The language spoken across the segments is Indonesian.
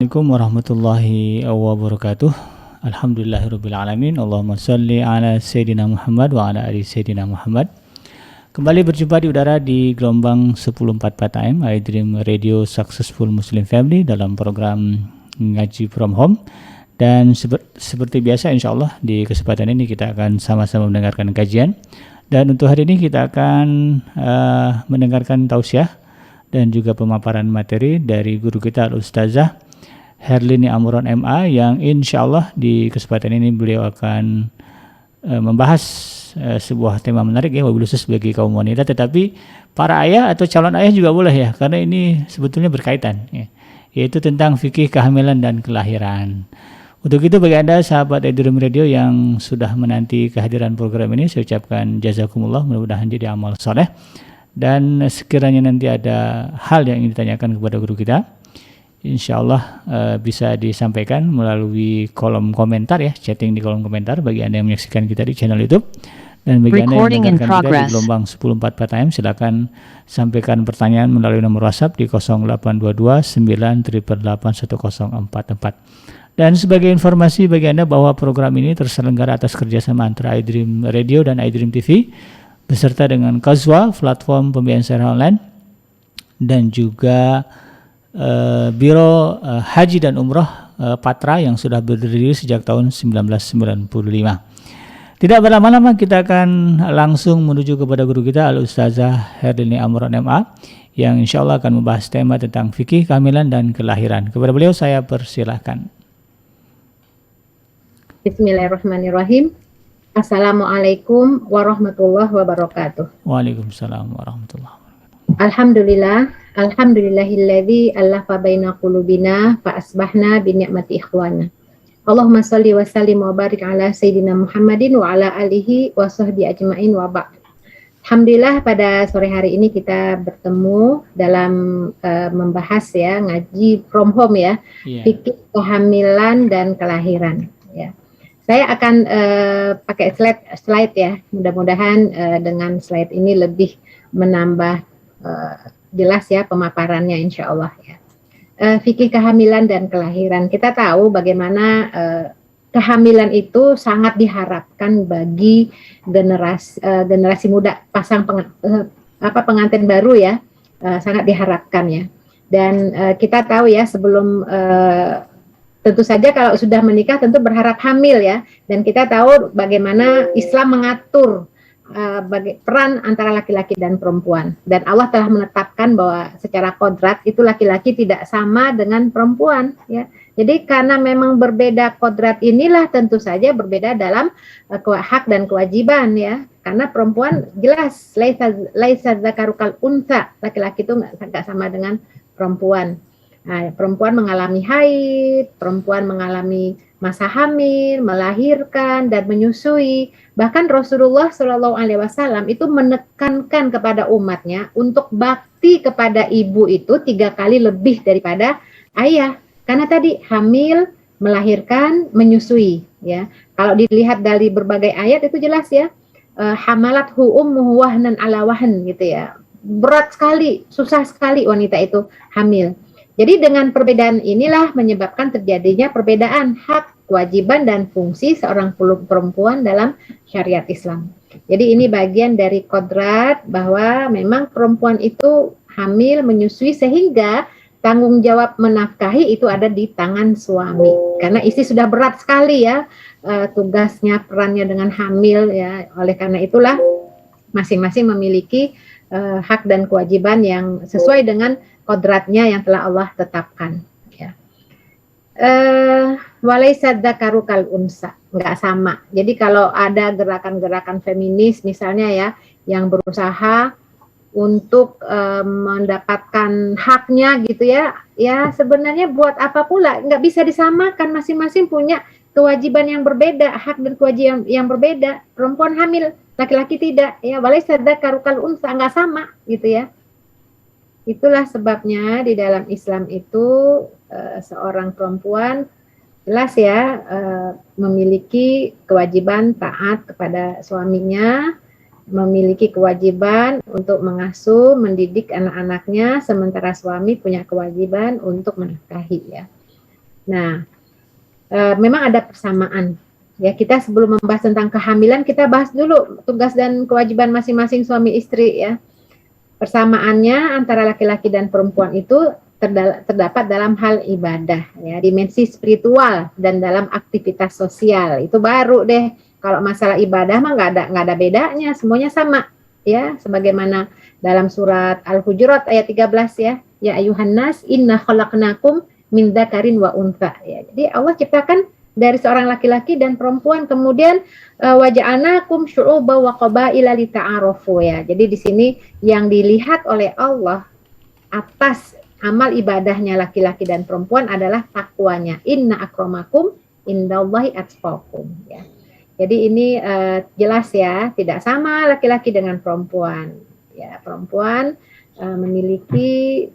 Assalamualaikum warahmatullahi wabarakatuh. Alhamdulillahirabbil alamin. Allahumma shalli ala sayyidina Muhammad wa ala ali sayyidina Muhammad. Kembali berjumpa di udara di gelombang 1044 AM iDream Radio Successful Muslim Family dalam program Ngaji from Home. Dan seperti biasa insyaallah di kesempatan ini kita akan sama-sama mendengarkan kajian. Dan untuk hari ini kita akan mendengarkan tausiah dan juga pemaparan materi dari guru kita Al-Ustazah Herlini Amuron MA, yang insya Allah di kesempatan ini beliau akan membahas sebuah tema menarik ya, wabil khusus bagi kaum wanita, tetapi para ayah atau calon ayah juga boleh ya, karena ini sebetulnya berkaitan ya, yaitu tentang fikih kehamilan dan kelahiran. Untuk itu bagi Anda sahabat iDream Radio yang sudah menanti kehadiran program ini, saya ucapkan jazakumullah, mudah-mudahan jadi amal soleh. Dan sekiranya nanti ada hal yang ingin ditanyakan kepada guru kita, insya Allah bisa disampaikan melalui kolom komentar ya, chatting di kolom komentar bagi Anda yang menyaksikan kita di channel YouTube. Dan bagi Anda yang mendengarkan kita di gelombang 1044 AM, silakan sampaikan pertanyaan melalui nomor WhatsApp di 0822 988 1044. Dan sebagai informasi bagi Anda bahwa program ini terselenggara atas kerjasama antara iDream Radio dan iDream TV beserta dengan Kazwa, platform pembiayaan secara online, dan juga Biro Haji dan Umroh Patra yang sudah berdiri sejak tahun 1995. Tidak berlama-lama kita akan langsung menuju kepada guru kita Al-Ustazah Herlini Amuron MA yang insya Allah akan membahas tema tentang fikih kehamilan dan kelahiran. Kepada beliau saya persilahkan. Bismillahirrahmanirrahim. Assalamualaikum warahmatullahi wabarakatuh. Waalaikumsalam warahmatullahi wabarakatuh. Alhamdulillah, alhamdulillahilladzi allafa baina qulubina fa asbahna bi ni'mati ikhwana. Allahumma shalli wa sallim wa barik ala sayyidina Muhammadin wa ala alihi wa sahbihi ajmain wa ba'd. Alhamdulillah pada sore hari ini kita bertemu dalam membahas ya, ngaji from home ya, fikih kehamilan dan kelahiran ya. Saya akan pakai slide ya, mudah-mudahan dengan slide ini lebih menambah jelas ya pemaparannya insya Allah ya. Fikih kehamilan dan kelahiran, kita tahu bagaimana kehamilan itu sangat diharapkan bagi generasi muda, pengantin baru ya, sangat diharapkan ya. Dan kita tahu ya sebelum tentu saja kalau sudah menikah tentu berharap hamil ya, dan kita tahu bagaimana Islam mengatur peran antara laki-laki dan perempuan, dan Allah telah menetapkan bahwa secara kodrat itu laki-laki tidak sama dengan perempuan ya. Jadi karena memang berbeda kodrat inilah tentu saja berbeda dalam hak dan kewajiban ya, karena perempuan jelas laisa dzakaru kal unsa, laki-laki itu nggak sama dengan perempuan. Nah, perempuan mengalami haid, perempuan mengalami masa hamil, melahirkan dan menyusui. Bahkan Rasulullah SAW itu menekankan kepada umatnya untuk bakti kepada ibu itu 3 kali lebih daripada ayah. Karena tadi hamil, melahirkan, menyusui. Ya, kalau dilihat dari berbagai ayat itu jelas ya, hamalathu ummuhu wahnan ala wahn gitu ya. Berat sekali, susah sekali wanita itu hamil. Jadi dengan perbedaan inilah menyebabkan terjadinya perbedaan hak, kewajiban, dan fungsi seorang perempuan dalam syariat Islam. Jadi ini bagian dari kodrat bahwa memang perempuan itu hamil, menyusui, sehingga tanggung jawab menafkahi itu ada di tangan suami. Karena istri sudah berat sekali ya tugasnya, perannya dengan hamil ya. Oleh karena itulah masing-masing memiliki hak dan kewajiban yang sesuai dengan kodratnya yang telah Allah tetapkan ya. Walaisa dzakaru kal unsa, enggak sama. Jadi kalau ada gerakan-gerakan feminis misalnya ya yang berusaha untuk mendapatkan haknya gitu ya, ya sebenarnya buat apa pula, enggak bisa disamakan, masing-masing punya kewajiban yang berbeda, hak dan kewajiban yang berbeda. Perempuan hamil, laki-laki tidak ya, walaisa dzakaru kal unsa, enggak sama gitu ya. Itulah sebabnya di dalam Islam itu seorang perempuan jelas ya memiliki kewajiban taat kepada suaminya, memiliki kewajiban untuk mengasuh, mendidik anak-anaknya, sementara suami punya kewajiban untuk menafkahi ya. Nah, memang ada persamaan. Ya, kita sebelum membahas tentang kehamilan, kita bahas dulu tugas dan kewajiban masing-masing suami istri ya. Persamaannya antara laki-laki dan perempuan itu terdapat dalam hal ibadah, ya, dimensi spiritual dan dalam aktivitas sosial. Itu baru deh. Kalau masalah ibadah mah nggak ada bedanya, semuanya sama, ya. Sebagaimana dalam surat Al-Hujurat ayat 13 ya, ya ayuhan nas inna khalaqnakum min dzakarin wa untha. Ya, jadi Allah ciptakan dari seorang laki-laki dan perempuan, kemudian waja'alnakum syu'uban wa qabaila lita'arafu ya. Jadi di sini yang dilihat oleh Allah atas amal ibadahnya laki-laki dan perempuan adalah takwanya. Inna akramakum indallahi atqakum ya. Jadi ini jelas ya, tidak sama laki-laki dengan perempuan. Ya, perempuan memiliki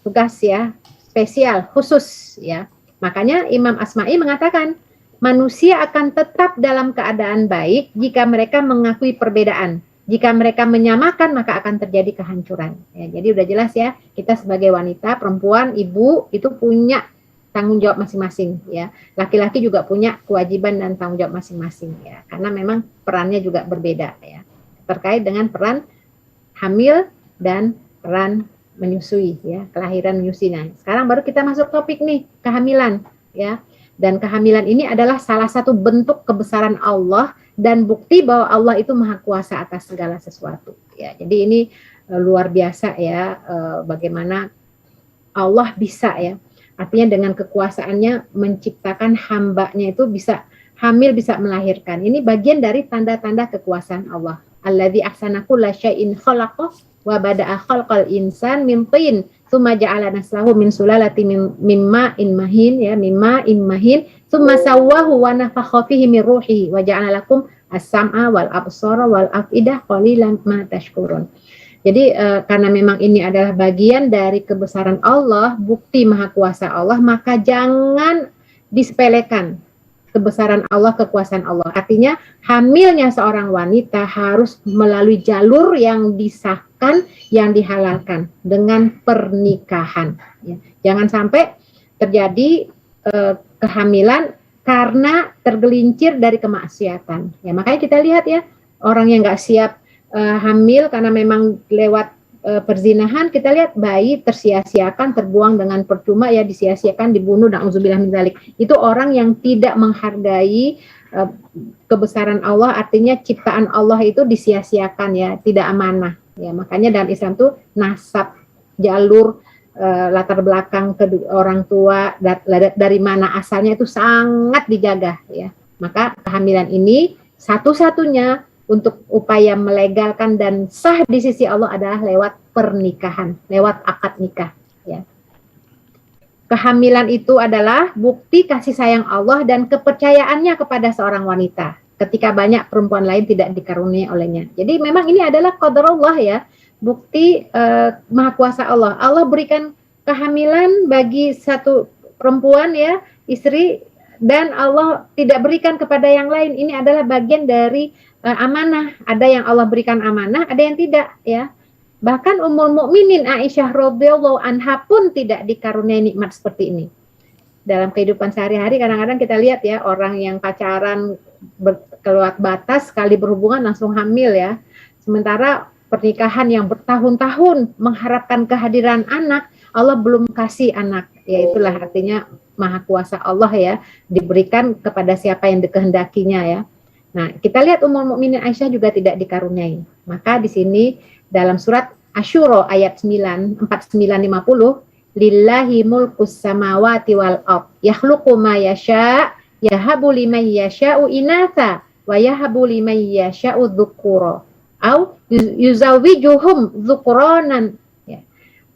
tugas ya spesial khusus ya. Makanya Imam Asma'i mengatakan, manusia akan tetap dalam keadaan baik jika mereka mengakui perbedaan. Jika mereka menyamakan, maka akan terjadi kehancuran. Ya, jadi udah jelas ya, kita sebagai wanita, perempuan, ibu, itu punya tanggung jawab masing-masing. Ya. Laki-laki juga punya kewajiban dan tanggung jawab masing-masing. Ya. Karena memang perannya juga berbeda. Ya. Terkait dengan peran hamil dan peran menyusui ya, kelahiran menyusui. Nah, sekarang baru kita masuk topik nih, kehamilan ya. Dan kehamilan ini adalah salah satu bentuk kebesaran Allah dan bukti bahwa Allah itu maha kuasa atas segala sesuatu ya. Jadi ini luar biasa ya, bagaimana Allah bisa ya. Artinya dengan kekuasaannya menciptakan hambanya itu bisa hamil, bisa melahirkan. Ini bagian dari tanda-tanda kekuasaan Allah. Alladzi ahsana kulla syai'in khalaqah wa bada'a khalqal insan min tin tsumma ja'ala naslahu min sulalati min ma'in mahin ya, mimma mahin tsumma sawwahu wa nafakha fihi min ruhihi wa ja'ala lakum as-sam'a wal absara wal afidah qalilan ma tashkurun. Jadi karena memang ini adalah bagian dari kebesaran Allah, bukti maha kuasa Allah, maka jangan disepelekan kebesaran Allah, kekuasaan Allah. Artinya hamilnya seorang wanita harus melalui jalur yang disahkan, yang dihalalkan dengan pernikahan. Ya. Jangan sampai terjadi kehamilan karena tergelincir dari kemaksiatan. Ya, makanya kita lihat ya, orang yang nggak siap hamil karena memang lewat perzinahan, kita lihat bayi tersia-siakan, terbuang dengan percuma ya, disia-siakan, dibunuh, na'udzubillah min dzalik. Itu orang yang tidak menghargai kebesaran Allah, artinya ciptaan Allah itu disia-siakan ya, tidak amanah ya. Makanya dalam Islam tuh nasab, jalur latar belakang orang tua dari mana asalnya itu sangat dijaga ya. Maka kehamilan ini satu-satunya untuk upaya melegalkan dan sah di sisi Allah adalah lewat pernikahan, lewat akad nikah. Ya. Kehamilan itu adalah bukti kasih sayang Allah dan kepercayaannya kepada seorang wanita, ketika banyak perempuan lain tidak dikaruniai olehnya. Jadi memang ini adalah qadarullah ya, bukti maha kuasa Allah. Allah berikan kehamilan bagi satu perempuan ya, istri, dan Allah tidak berikan kepada yang lain. Ini adalah bagian dari amanah. Ada yang Allah berikan amanah, ada yang tidak ya. Bahkan Ummul Mukminin Aisyah radhiyallahu anha pun tidak dikaruniai nikmat seperti ini. Dalam kehidupan sehari-hari kadang-kadang kita lihat ya, orang yang pacaran keluar batas, sekali berhubungan langsung hamil ya. Sementara pernikahan yang bertahun-tahun mengharapkan kehadiran anak, Allah belum kasih anak. Ya itulah artinya maha kuasa Allah ya, diberikan kepada siapa yang dikehendakinya ya. Nah, kita lihat Ummul Mukminin Aisyah juga tidak dikaruniai. Maka di sini dalam surat Asy-Syura ayat 49-50, lillahi mulkus samawati wal ard yakhluqu ma yasha yahabu liman yasha'u inatha wa yahabu liman yasha'u dzukura au yuzawwijuhum dzukranan ya,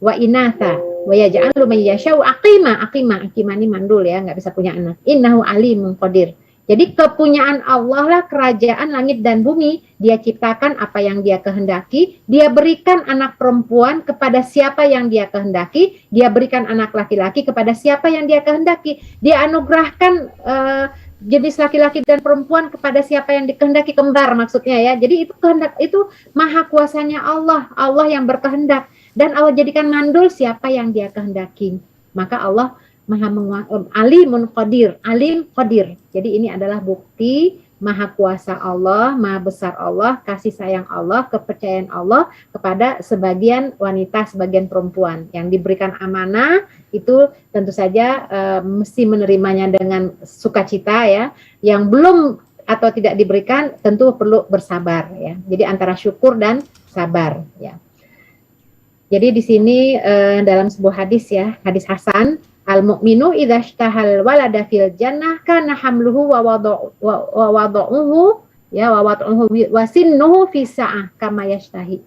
wa inatha wa yaj'alu man yasha'u aqima ini mandul ya, nggak bisa punya anak. Innahu alimun qadir. Jadi kepunyaan Allah lah kerajaan langit dan bumi. Dia ciptakan apa yang dia kehendaki. Dia berikan anak perempuan kepada siapa yang dia kehendaki. Dia berikan anak laki-laki kepada siapa yang dia kehendaki. Dia anugerahkan jenis laki-laki dan perempuan kepada siapa yang dikehendaki, kembar maksudnya ya. Jadi itu kehendak, itu maha kuasanya Allah. Allah yang berkehendak. Dan Allah jadikan mandul siapa yang dia kehendaki. Maka Allah alimun qadir, alim qadir. Jadi ini adalah bukti maha kuasa Allah, maha besar Allah, kasih sayang Allah, kepercayaan Allah kepada sebagian wanita, sebagian perempuan yang diberikan amanah itu tentu saja mesti menerimanya dengan sukacita ya. Yang belum atau tidak diberikan tentu perlu bersabar ya. Jadi antara syukur dan sabar ya. Jadi di sini dalam sebuah hadis ya, hadis Hasan, al-mu'minu idza ishtahal walada fil jannah kana hamluhu wa wada'uhu ya wa wad'uhu wa sinnuhu fi sa'ah kama yashtahi.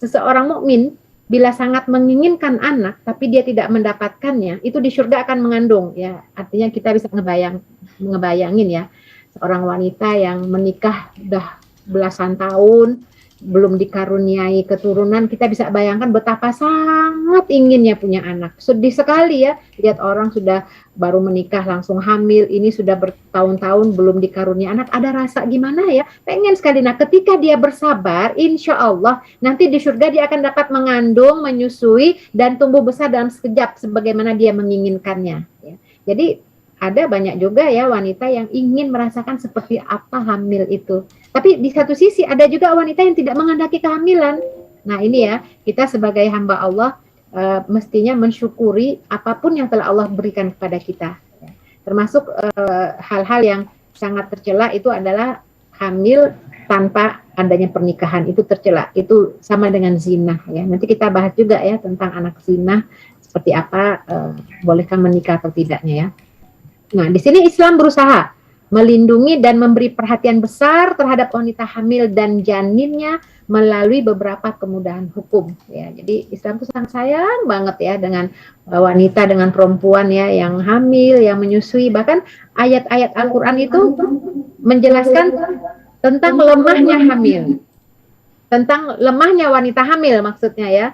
Seseorang mukmin bila sangat menginginkan anak tapi dia tidak mendapatkannya, itu di surga akan mengandung ya. Artinya kita bisa ngebayangin ya, seorang wanita yang menikah udah belasan tahun belum dikaruniai keturunan, kita bisa bayangkan betapa sangat inginnya punya anak. Sedih sekali ya, lihat orang sudah baru menikah langsung hamil, ini sudah bertahun-tahun belum dikaruniai anak, ada rasa gimana ya, pengen sekali. Nah ketika dia bersabar, insya Allah nanti di surga dia akan dapat mengandung, menyusui, dan tumbuh besar dalam sekejap sebagaimana dia menginginkannya ya. Jadi ada banyak juga ya wanita yang ingin merasakan seperti apa hamil itu. Tapi di satu sisi ada juga wanita yang tidak menghendaki kehamilan. Nah ini ya, kita sebagai hamba Allah mestinya mensyukuri apapun yang telah Allah berikan kepada kita. Termasuk hal-hal yang sangat tercela itu adalah hamil tanpa adanya pernikahan, itu tercela. Itu sama dengan zina ya. Nanti kita bahas juga ya tentang anak zina, seperti apa, bolehkah menikah atau tidaknya ya. Nah, di sini Islam berusaha melindungi dan memberi perhatian besar terhadap wanita hamil dan janinnya melalui beberapa kemudahan hukum ya. Jadi Islam itu sangat sayang banget ya dengan wanita, dengan perempuan ya yang hamil, yang menyusui. Bahkan ayat-ayat Al-Qur'an itu menjelaskan tentang lemahnya hamil. Tentang lemahnya wanita hamil maksudnya ya.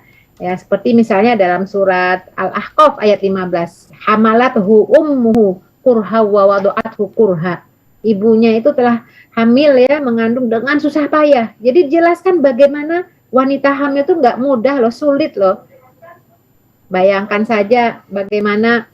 Ya, seperti misalnya dalam surat Al-Ahqaf ayat 15, hamalathu ummuhu kurha wa wadu'athu kurha. Ibunya itu telah hamil ya, mengandung dengan susah payah. Jadi jelaskan bagaimana wanita hamil itu nggak mudah loh, sulit loh. Bayangkan saja bagaimana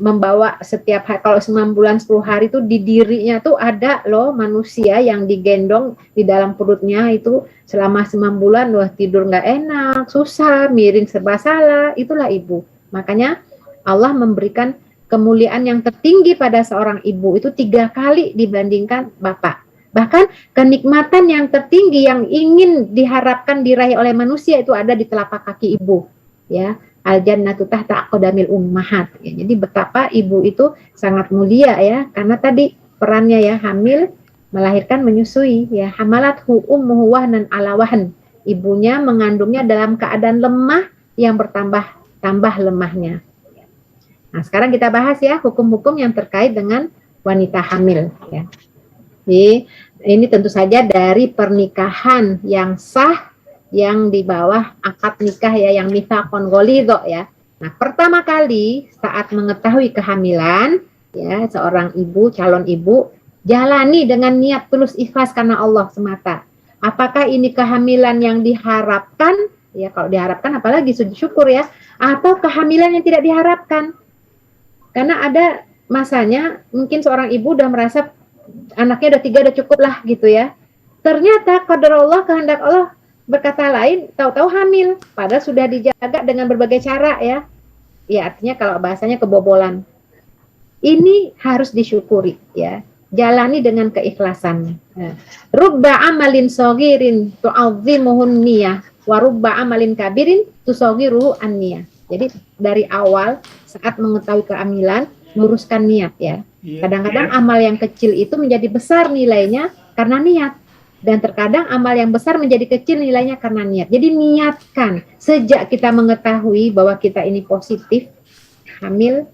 membawa setiap hari, kalau 9 bulan 10 hari itu di dirinya tuh ada loh manusia yang digendong di dalam perutnya itu selama 9 bulan, wah tidur nggak enak, susah, miring serba salah, itulah ibu. Makanya Allah memberikan kemuliaan yang tertinggi pada seorang ibu itu 3 kali dibandingkan bapak. Bahkan kenikmatan yang tertinggi yang ingin diharapkan diraih oleh manusia itu ada di telapak kaki ibu. Ya, al-jannatu tahta aqdamil ummahat. Ya, jadi betapa ibu itu sangat mulia ya, karena tadi perannya ya, hamil, melahirkan, menyusui ya. Hamalathu ummuhu wahnan ala wahn. Ibunya mengandungnya dalam keadaan lemah yang bertambah lemahnya. Nah, sekarang kita bahas ya hukum-hukum yang terkait dengan wanita hamil ya. Jadi, ini tentu saja dari pernikahan yang sah yang di bawah akad nikah ya, yang mitsaqon ghalidho ya. Nah, pertama kali saat mengetahui kehamilan ya, seorang ibu, calon ibu, jalani dengan niat tulus ikhlas karena Allah semata. Apakah ini kehamilan yang diharapkan? Ya, kalau diharapkan apalagi sujud syukur ya, atau kehamilan yang tidak diharapkan. Karena ada masanya mungkin seorang ibu udah merasa anaknya udah 3 udah cukup lah gitu ya. Ternyata qadarullah, kehendak Allah berkata lain, tahu-tahu hamil, padahal sudah dijaga dengan berbagai cara ya. Ya artinya kalau bahasanya kebobolan. Ini harus disyukuri ya. Jalani dengan keikhlasan. Rubba amalin sogirin tu'azzimuhun niyah, wa rubba amalin kabirin tusogiruhu an-niyah. Jadi dari awal saat mengetahui kehamilan, luruskan niat ya. Kadang-kadang amal yang kecil itu menjadi besar nilainya karena niat. Dan terkadang amal yang besar menjadi kecil nilainya karena niat. Jadi niatkan. Sejak kita mengetahui bahwa kita ini positif, hamil,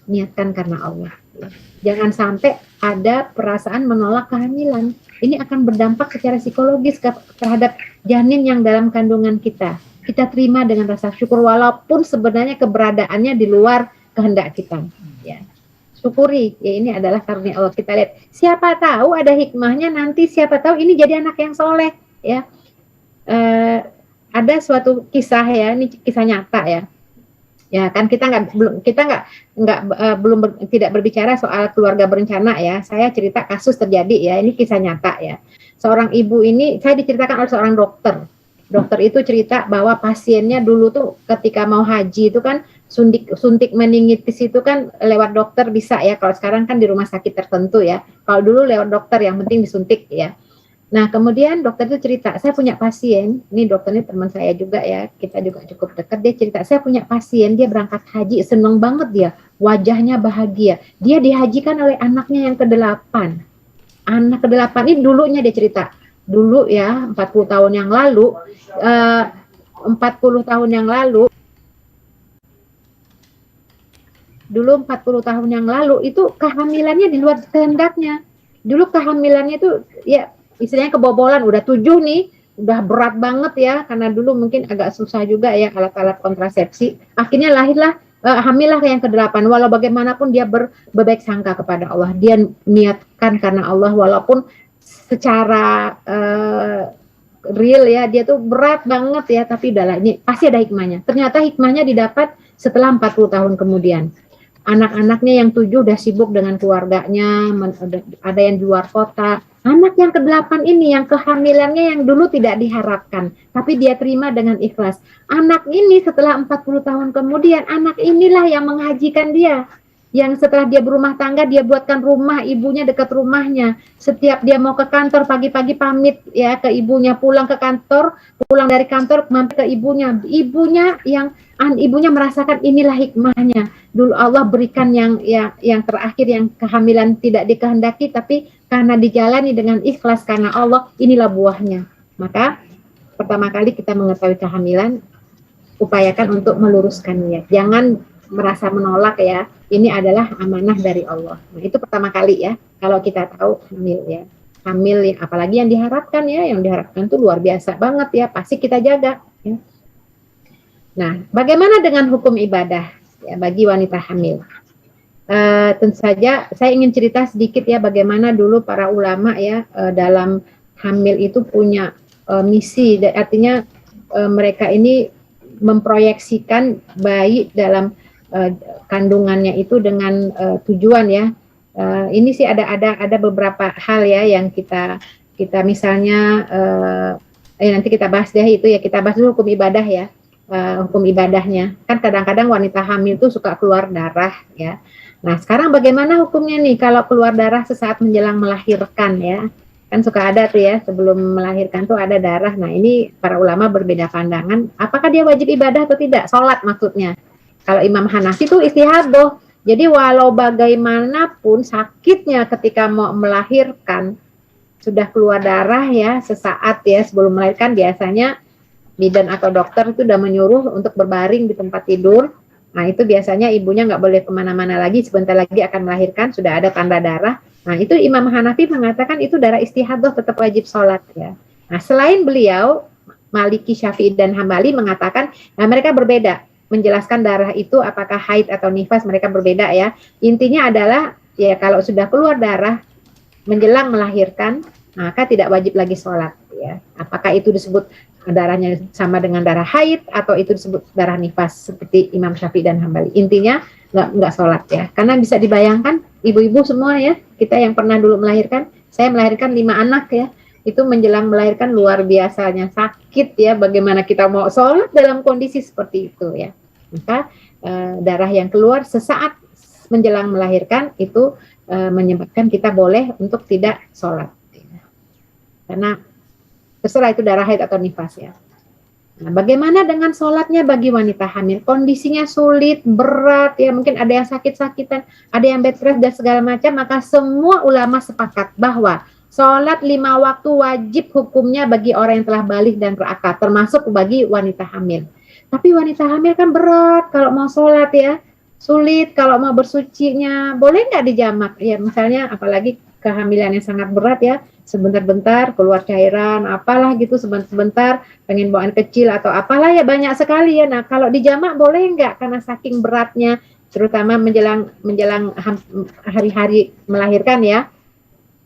niatkan karena Allah. Jangan sampai ada perasaan menolak kehamilan. Ini akan berdampak secara psikologis terhadap janin yang dalam kandungan kita. Kita terima dengan rasa syukur walaupun sebenarnya keberadaannya di luar kehendak kita. Ya. Syukuri, ya ini adalah karunia Allah. Kita lihat, siapa tahu ada hikmahnya nanti, siapa tahu ini jadi anak yang soleh. Ya. Ada suatu kisah ya, ini kisah nyata ya. Ya kan kita tidak berbicara soal keluarga berencana ya. Saya cerita kasus terjadi ya. Ini kisah nyata ya. Seorang ibu ini saya diceritakan oleh seorang dokter. Dokter itu cerita bahwa pasiennya dulu tuh ketika mau haji itu kan suntik meningitis itu kan lewat dokter bisa ya. Kalau sekarang kan di rumah sakit tertentu ya. Kalau dulu lewat dokter yang penting disuntik ya. Nah, kemudian dokter itu cerita, saya punya pasien, ini dokternya teman saya juga ya, kita juga cukup dekat, dia cerita, saya punya pasien, dia berangkat haji, seneng banget dia, wajahnya bahagia. Dia dihajikan oleh anaknya yang ke-8. Anak ke-8 ini dulunya dia cerita, dulu ya, 40 tahun yang lalu, 40 tahun yang lalu, dulu 40 tahun yang lalu, itu kehamilannya di luar kehendaknya. Dulu kehamilannya itu, ya, istilahnya kebobolan, udah 7 nih, udah berat banget ya, karena dulu mungkin agak susah juga ya alat-alat kontrasepsi. Akhirnya lahirlah, hamillah yang ke-8. Walau bagaimanapun dia berbaik sangka kepada Allah. Dia niatkan karena Allah, walaupun secara real ya, dia tuh berat banget ya, tapi udahlah, ini pasti ada hikmahnya. Ternyata hikmahnya didapat setelah 40 tahun kemudian. Anak-anaknya yang 7 udah sibuk dengan keluarganya, ada yang di luar kota. Anak yang ke-8 ini, yang kehamilannya yang dulu tidak diharapkan, tapi dia terima dengan ikhlas. Anak ini setelah 40 tahun kemudian, anak inilah yang menghajikan dia. Yang setelah dia berumah tangga, dia buatkan rumah ibunya dekat rumahnya. Setiap dia mau ke kantor, pagi-pagi pamit ya ke ibunya, pulang ke kantor, pulang dari kantor mampir ke ibunya. Ibunya merasakan inilah hikmahnya. Dulu Allah berikan yang terakhir, yang kehamilan tidak dikehendaki, tapi karena dijalani dengan ikhlas karena Allah, inilah buahnya. Maka pertama kali kita mengetahui kehamilan, upayakan untuk meluruskan niat. Jangan merasa menolak ya. Ini adalah amanah dari Allah. Nah, itu pertama kali ya. Kalau kita tahu hamil ya. Hamil ya, apalagi yang diharapkan ya, yang diharapkan itu luar biasa banget ya. Pasti kita jaga ya. Nah, bagaimana dengan hukum ibadah ya bagi wanita hamil? Tentu saja saya ingin cerita sedikit ya bagaimana dulu para ulama ya dalam hamil itu punya misi, artinya mereka ini memproyeksikan bayi dalam kandungannya itu dengan tujuan ya. Ini sih ada beberapa hal ya yang kita misalnya nanti kita bahas deh itu ya, kita bahas dulu hukum ibadah ya. Hukum ibadahnya kan kadang-kadang wanita hamil tuh suka keluar darah ya. Nah, sekarang bagaimana hukumnya nih kalau keluar darah sesaat menjelang melahirkan ya? Kan suka ada tuh ya, sebelum melahirkan tuh ada darah. Nah, ini para ulama berbeda pandangan. Apakah dia wajib ibadah atau tidak? Sholat maksudnya. Kalau Imam Hanafi itu istihadah. Jadi walau bagaimanapun sakitnya ketika mau melahirkan, sudah keluar darah ya, sesaat ya sebelum melahirkan, biasanya bidan atau dokter itu sudah menyuruh untuk berbaring di tempat tidur. Nah, itu biasanya ibunya nggak boleh kemana-mana lagi, sebentar lagi akan melahirkan, sudah ada tanda darah. Nah, itu Imam Hanafi mengatakan itu darah istihadah, tetap wajib sholat ya. Nah, selain beliau, Maliki, Syafi'i, dan Hambali mengatakan, nah mereka berbeda, menjelaskan darah itu apakah haid atau nifas, mereka berbeda ya. Intinya adalah, ya kalau sudah keluar darah menjelang melahirkan, maka tidak wajib lagi sholat ya. Apakah itu disebut darahnya sama dengan darah haid atau itu disebut darah nifas seperti Imam Syafi'i dan Hambali. Intinya nggak sholat ya, karena bisa dibayangkan ibu-ibu semua ya, kita yang pernah dulu melahirkan, saya melahirkan 5 anak ya, itu menjelang melahirkan luar biasanya sakit ya, bagaimana kita mau sholat dalam kondisi seperti itu ya. Maka darah yang keluar sesaat menjelang melahirkan itu menyebabkan kita boleh untuk tidak sholat ya. Karena terserah itu darah haid atau nifas ya. Nah, bagaimana dengan sholatnya bagi wanita hamil? Kondisinya sulit, berat ya, mungkin ada yang sakit-sakitan, ada yang bed rest dan segala macam, maka semua ulama sepakat bahwa sholat 5 waktu wajib hukumnya bagi orang yang telah balik dan berakal, termasuk bagi wanita hamil. Tapi wanita hamil kan berat kalau mau sholat ya, sulit kalau mau bersucinya, boleh nggak dijamak? Ya misalnya apalagi kehamilan yang sangat berat ya, sebentar-bentar keluar cairan, apalah gitu, sebentar-bentar pengen buang air kecil atau apalah ya, banyak sekali ya. Nah, kalau dijamak boleh nggak? Karena saking beratnya, terutama menjelang hari-hari melahirkan ya.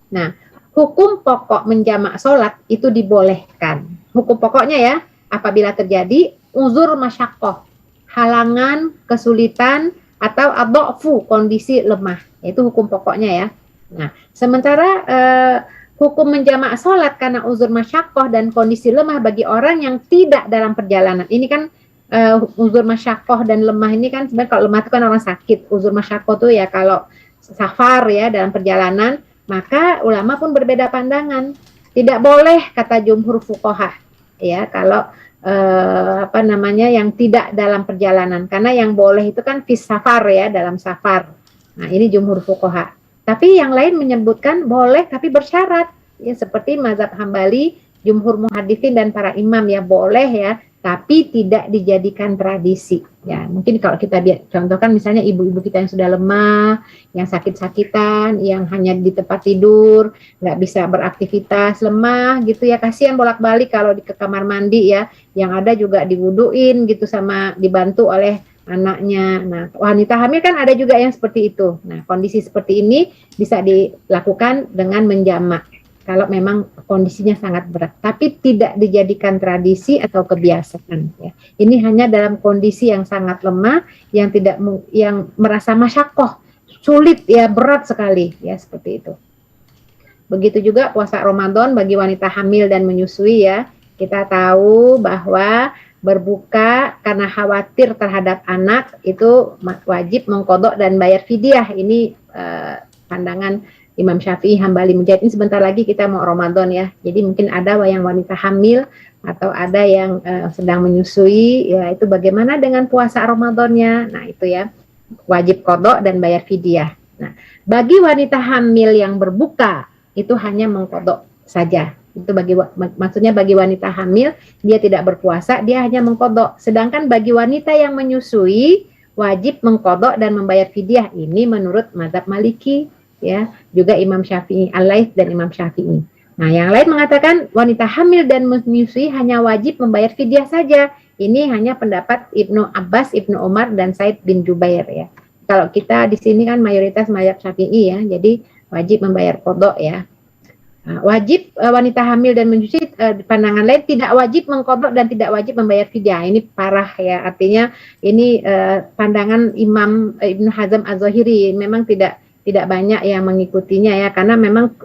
Nah, hukum pokok menjamak sholat itu dibolehkan. Hukum pokoknya ya, apabila terjadi uzur masyakoh, halangan, kesulitan, atau adha'fu, kondisi lemah. Itu hukum pokoknya ya. Nah, sementara hukum menjamak sholat karena uzur masyakoh dan kondisi lemah bagi orang yang tidak dalam perjalanan. Ini kan uzur masyakoh dan lemah ini kan sebenarnya kalau lemah itu kan orang sakit. Uzur masyakoh tuh ya kalau safar ya dalam perjalanan, maka ulama pun berbeda pandangan. Tidak boleh kata jumhur fuqaha ya kalau yang tidak dalam perjalanan, karena yang boleh itu kan fis safar ya, dalam safar. Nah, ini jumhur fuqaha. Tapi yang lain menyebutkan boleh tapi bersyarat ya, seperti mazhab Hambali, jumhur muhaditsin dan para imam ya, boleh ya, tapi tidak dijadikan tradisi ya. Mungkin kalau kita contohkan misalnya ibu-ibu kita yang sudah lemah, yang sakit-sakitan, yang hanya di tempat tidur, nggak bisa beraktivitas, lemah gitu ya, kasihan bolak-balik kalau ke kamar mandi ya, yang ada juga diwuduin gitu sama dibantu oleh anaknya. Nah, wanita hamil kan ada juga yang seperti itu. Nah, kondisi seperti ini bisa dilakukan dengan menjamak kalau memang kondisinya sangat berat, tapi tidak dijadikan tradisi atau kebiasaan ya. Ini hanya dalam kondisi yang sangat lemah, yang merasa masyakoh, sulit ya, berat sekali ya, seperti itu. Begitu juga puasa Ramadan bagi wanita hamil dan menyusui ya. Kita tahu bahwa berbuka karena khawatir terhadap anak itu wajib mengqadha dan bayar fidyah. Ini pandangan Imam Syafi'i, Hambali, Mujahid. Ini sebentar lagi kita mau Ramadan ya. Jadi mungkin ada yang wanita hamil atau ada yang sedang menyusui ya, itu bagaimana dengan puasa Ramadannya. Nah, itu ya, wajib qadha dan bayar fidyah. Nah, bagi wanita hamil yang berbuka itu hanya mengqadha saja. Itu maksudnya bagi wanita hamil dia tidak berpuasa, dia hanya mengqadha. Sedangkan bagi wanita yang menyusui wajib mengqadha dan membayar fidyah. Ini menurut mazhab Maliki ya, juga Imam Syafi'i, Al-Laits dan Imam Syafi'i. Nah, yang lain mengatakan wanita hamil dan menyusui hanya wajib membayar fidyah saja. Ini hanya pendapat Ibnu Abbas, Ibnu Umar dan Said bin Jubair ya. Kalau kita di sini kan mayoritas mazhab Syafi'i ya, jadi wajib membayar qadha ya. Nah, wajib wanita hamil dan menyusui pandangan lain tidak wajib mengqadha dan tidak wajib membayar fidyah. Ini parah ya, artinya ini pandangan Imam Ibnu Hazm Az-Zahiri, memang tidak banyak yang mengikutinya ya, karena memang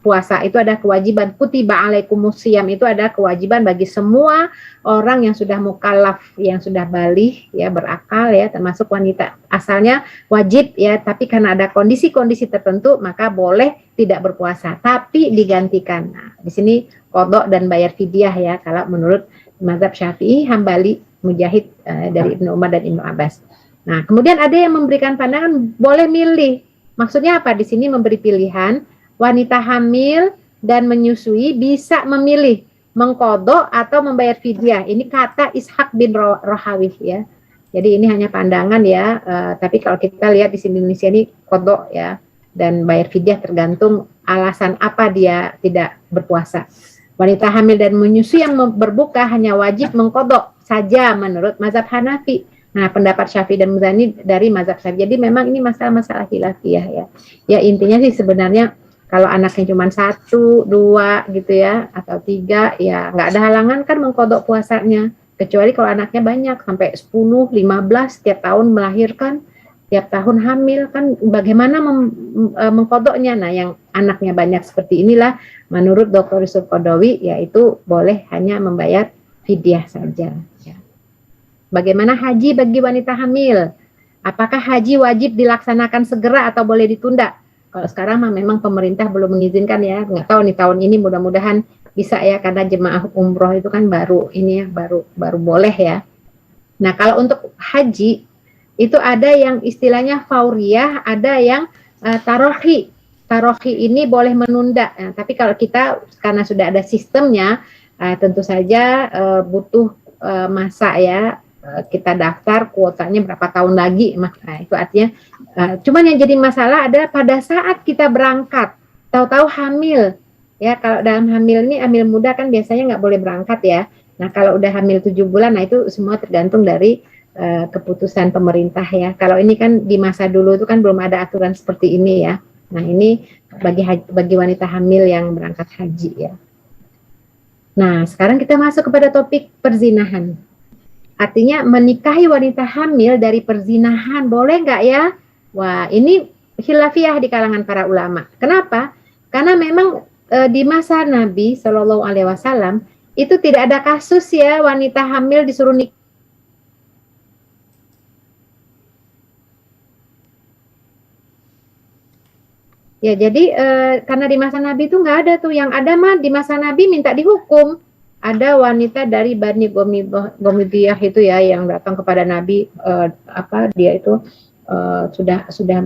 puasa itu ada kewajiban, kutiba alaikumusiyam, itu ada kewajiban bagi semua orang yang sudah mukallaf, yang sudah baligh ya, berakal ya, termasuk wanita. Asalnya wajib ya, tapi karena ada kondisi-kondisi tertentu maka boleh tidak berpuasa, tapi digantikan. Nah, di sini qadha dan bayar fidyah ya, kalau menurut mazhab Syafi'i, Hambali, Mujahid dari Ibnu Umar dan Ibnu Abbas. Nah, kemudian ada yang memberikan pandangan boleh milih. Maksudnya apa? Di sini memberi pilihan, wanita hamil dan menyusui bisa memilih mengqadha atau membayar fidyah. Ini kata Ishaq bin Rohawih ya. Jadi ini hanya pandangan ya, tapi kalau kita lihat di sini Indonesia ini qadha ya, dan bayar fidyah tergantung alasan apa dia tidak berpuasa. Wanita hamil dan menyusui yang berbuka hanya wajib mengqadha saja menurut mazhab Hanafi. Nah, pendapat Syafi'i dan Muzani dari mazhab Syafi'i. Jadi memang ini masalah-masalah khilafiyah ya. Ya, intinya sih sebenarnya kalau anaknya cuma 1, 2 gitu ya, atau 3 ya nggak ada halangan kan mengqadha puasanya. Kecuali kalau anaknya banyak sampai 10, 15 tiap tahun melahirkan, tiap tahun hamil, kan bagaimana mengqadhanya. Nah, yang anaknya banyak seperti inilah menurut Dr. Yusuf Qaradawi yaitu boleh hanya membayar fidyah saja ya. Bagaimana haji bagi wanita hamil? Apakah haji wajib dilaksanakan segera atau boleh ditunda? Kalau sekarang memang pemerintah belum mengizinkan ya. Nggak tahu nih tahun ini, mudah-mudahan bisa ya, karena jemaah umroh itu kan baru ini ya, baru boleh ya. Nah, kalau untuk haji itu ada yang istilahnya fauriyah, ada yang tarohi. Tarohi ini boleh menunda. Nah, tapi kalau kita karena sudah ada sistemnya, tentu saja butuh masa ya. Kita daftar kuotanya berapa tahun lagi, nah, itu artinya cuman yang jadi masalah adalah pada saat kita berangkat tahu-tahu hamil ya. Kalau dalam hamil ini, hamil muda kan biasanya nggak boleh berangkat ya. Nah, kalau udah hamil 7 bulan, nah itu semua tergantung dari keputusan pemerintah ya. Kalau ini kan di masa dulu itu kan belum ada aturan seperti ini ya. Nah, ini bagi wanita hamil yang berangkat haji ya. Nah, sekarang kita masuk kepada topik perzinahan. Artinya menikahi wanita hamil dari perzinahan boleh nggak ya? Wah, ini khilafiyah di kalangan para ulama. Kenapa? Karena memang di masa Nabi Shallallahu Alaihi Wasallam itu tidak ada kasus ya wanita hamil disuruh nikah. Ya, jadi karena di masa Nabi itu nggak ada tuh, yang ada mah di masa Nabi minta dihukum. Ada wanita dari Bani Gomidiyah itu ya yang datang kepada Nabi, dia itu sudah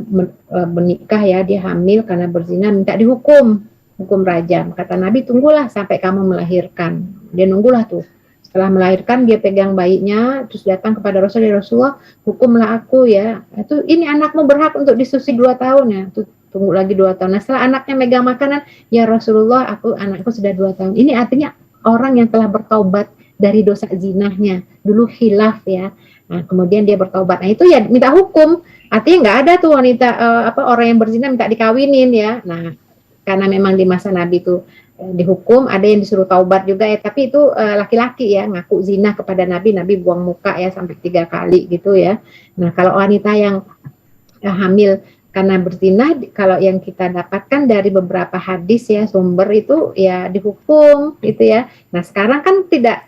menikah ya, dia hamil karena berzina, minta dihukum, hukum rajam. Kata Nabi, tunggulah sampai kamu melahirkan. Dia nunggulah tuh. Setelah melahirkan dia pegang bayinya, terus datang kepada Rasulullah, hukumlah aku ya. Itu ini anakmu berhak untuk disusui 2 tahun ya. Tuh, tunggu lagi 2 tahun. Nah, setelah anaknya megang makanan, ya Rasulullah, anakku sudah 2 tahun. Ini artinya orang yang telah bertaubat dari dosa zinahnya. Dulu khilaf ya. Nah, kemudian dia bertaubat. Nah, itu ya minta hukum. Artinya nggak ada tuh wanita orang yang berzina minta dikawinin ya. Nah, karena memang di masa Nabi itu dihukum, ada yang disuruh taubat juga ya, tapi itu laki-laki ya, ngaku zina kepada Nabi, Nabi buang muka ya sampai 3 kali gitu ya. Nah, kalau wanita yang hamil karena berzina, kalau yang kita dapatkan dari beberapa hadis ya, sumber itu ya dihukum gitu ya. Nah, sekarang kan tidak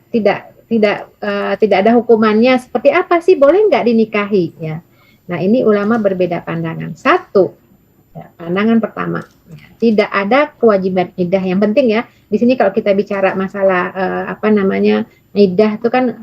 ada hukumannya. Seperti apa sih, boleh nggak dinikahi ya? Nah, ini ulama berbeda pandangan. Satu, ya, pandangan pertama, tidak ada kewajiban iddah. Yang penting ya, di sini kalau kita bicara masalah iddah itu kan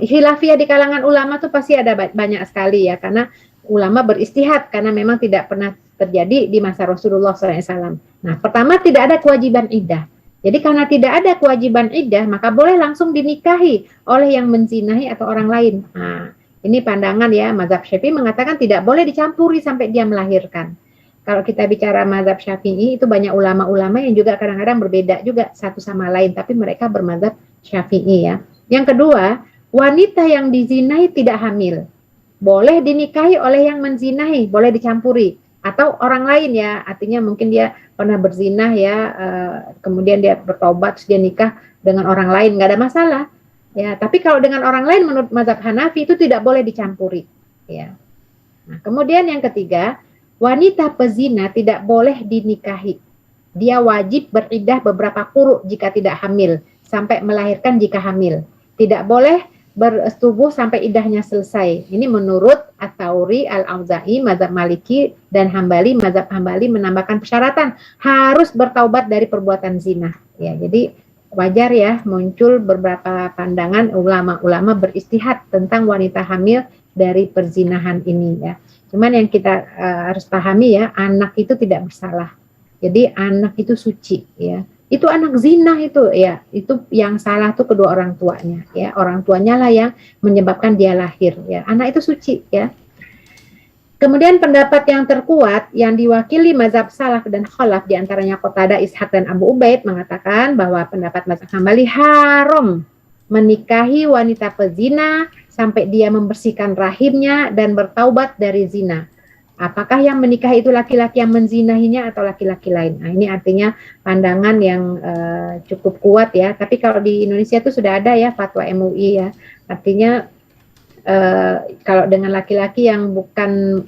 khilafiyah di kalangan ulama tuh pasti ada banyak sekali ya, karena ulama beristihad karena memang tidak pernah terjadi di masa Rasulullah SAW. Nah, pertama tidak ada kewajiban iddah. Jadi karena tidak ada kewajiban iddah, maka boleh langsung dinikahi oleh yang menzinahi atau orang lain. Nah, ini pandangan ya, mazhab Syafi'i mengatakan tidak boleh dicampuri sampai dia melahirkan. Kalau kita bicara mazhab Syafi'i, itu banyak ulama-ulama yang juga kadang-kadang berbeda juga satu sama lain, tapi mereka bermazhab Syafi'i ya. Yang kedua, wanita yang dizinahi tidak hamil, boleh dinikahi oleh yang menzinahi, boleh dicampuri, atau orang lain ya, artinya mungkin dia pernah berzinah ya, kemudian dia bertobat, terus dia nikah dengan orang lain, nggak ada masalah ya. Tapi kalau dengan orang lain menurut mazhab Hanafi itu tidak boleh dicampuri ya. Nah, kemudian yang ketiga, wanita pezina tidak boleh dinikahi. Dia wajib beriddah beberapa quru jika tidak hamil, sampai melahirkan jika hamil. Tidak boleh bersetubuh sampai iddahnya selesai. Ini menurut At-Tauri, Al-Auza'i, mazhab Maliki, dan Hambali, mazhab Hambali menambahkan persyaratan harus bertaubat dari perbuatan zina. Ya, jadi wajar ya muncul beberapa pandangan ulama-ulama beristihad tentang wanita hamil dari perzinahan ini ya. Cuman yang kita harus pahami ya, anak itu tidak bersalah. Jadi anak itu suci ya. Itu anak zina itu ya, itu yang salah tuh kedua orang tuanya ya. Orang tuanya lah yang menyebabkan dia lahir ya. Anak itu suci ya. Kemudian pendapat yang terkuat yang diwakili mazhab salaf dan khalaf, diantaranya Qatadah, Ishaq, dan Abu Ubaid mengatakan bahwa pendapat mazhab Hambali haram menikahi wanita pezina sampai dia membersihkan rahimnya dan bertaubat dari zina. Apakah yang menikah itu laki-laki yang menzinahinya atau laki-laki lain? Nah, ini artinya pandangan yang cukup kuat ya. Tapi kalau di Indonesia itu sudah ada ya fatwa MUI ya. Artinya kalau dengan laki-laki yang bukan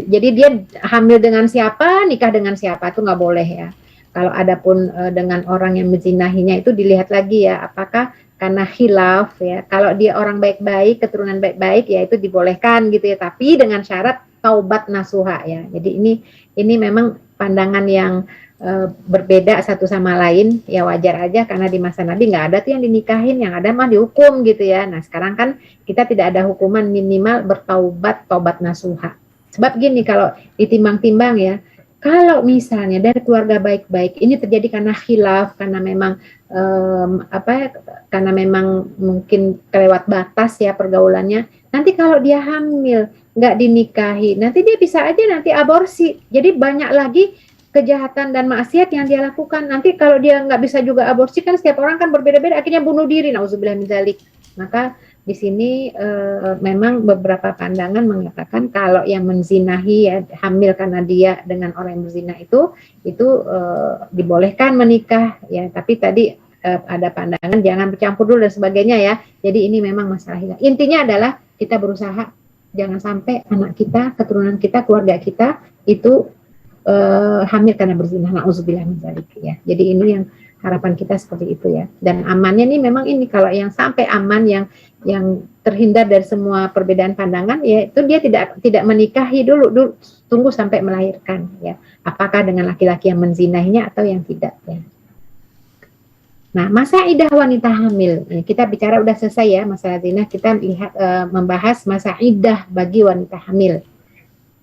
jadi dia hamil dengan siapa, nikah dengan siapa itu nggak boleh ya. Kalau adapun dengan orang yang menzinahinya itu dilihat lagi ya, apakah karena khilaf ya. Kalau dia orang baik-baik, keturunan baik-baik ya itu dibolehkan gitu ya. Tapi dengan syarat taubat nasuha ya. Jadi ini memang pandangan yang berbeda satu sama lain ya, wajar aja karena di masa Nabi nggak ada tuh yang dinikahin, yang ada mah dihukum gitu ya. Nah sekarang kan kita tidak ada hukuman, minimal bertaubat, taubat nasuha. Sebab gini, kalau ditimbang-timbang ya, kalau misalnya dari keluarga baik-baik ini terjadi karena khilaf, karena memang karena memang mungkin kelewat batas ya pergaulannya, nanti kalau dia hamil nggak dinikahi, nanti dia bisa aja nanti aborsi. Jadi banyak lagi kejahatan dan maksiat yang dia lakukan. Nanti kalau dia nggak bisa juga aborsi, kan setiap orang kan berbeda-beda, akhirnya bunuh diri, nauzubillah min dzalik. Maka di sini memang beberapa pandangan mengatakan kalau yang menzinahi ya, hamil karena dia dengan orang yang berzina itu dibolehkan menikah ya. Tapi tadi ada pandangan jangan bercampur dulu dan sebagainya ya. Jadi ini memang masalah hilang. Intinya adalah kita berusaha jangan sampai anak kita, keturunan kita, keluarga kita itu hamil karena berzina. Nauzubillah min dzalik ya. Jadi ini yang harapan kita seperti itu ya. Dan amannya nih memang ini kalau yang sampai aman yang terhindar dari semua perbedaan pandangan ya itu dia tidak menikahi dulu tunggu sampai melahirkan ya. Apakah dengan laki-laki yang menzinahinya atau yang tidak ya. Nah, masa iddah wanita hamil. Kita bicara udah selesai ya masalah zina, kita lihat membahas masa iddah bagi wanita hamil.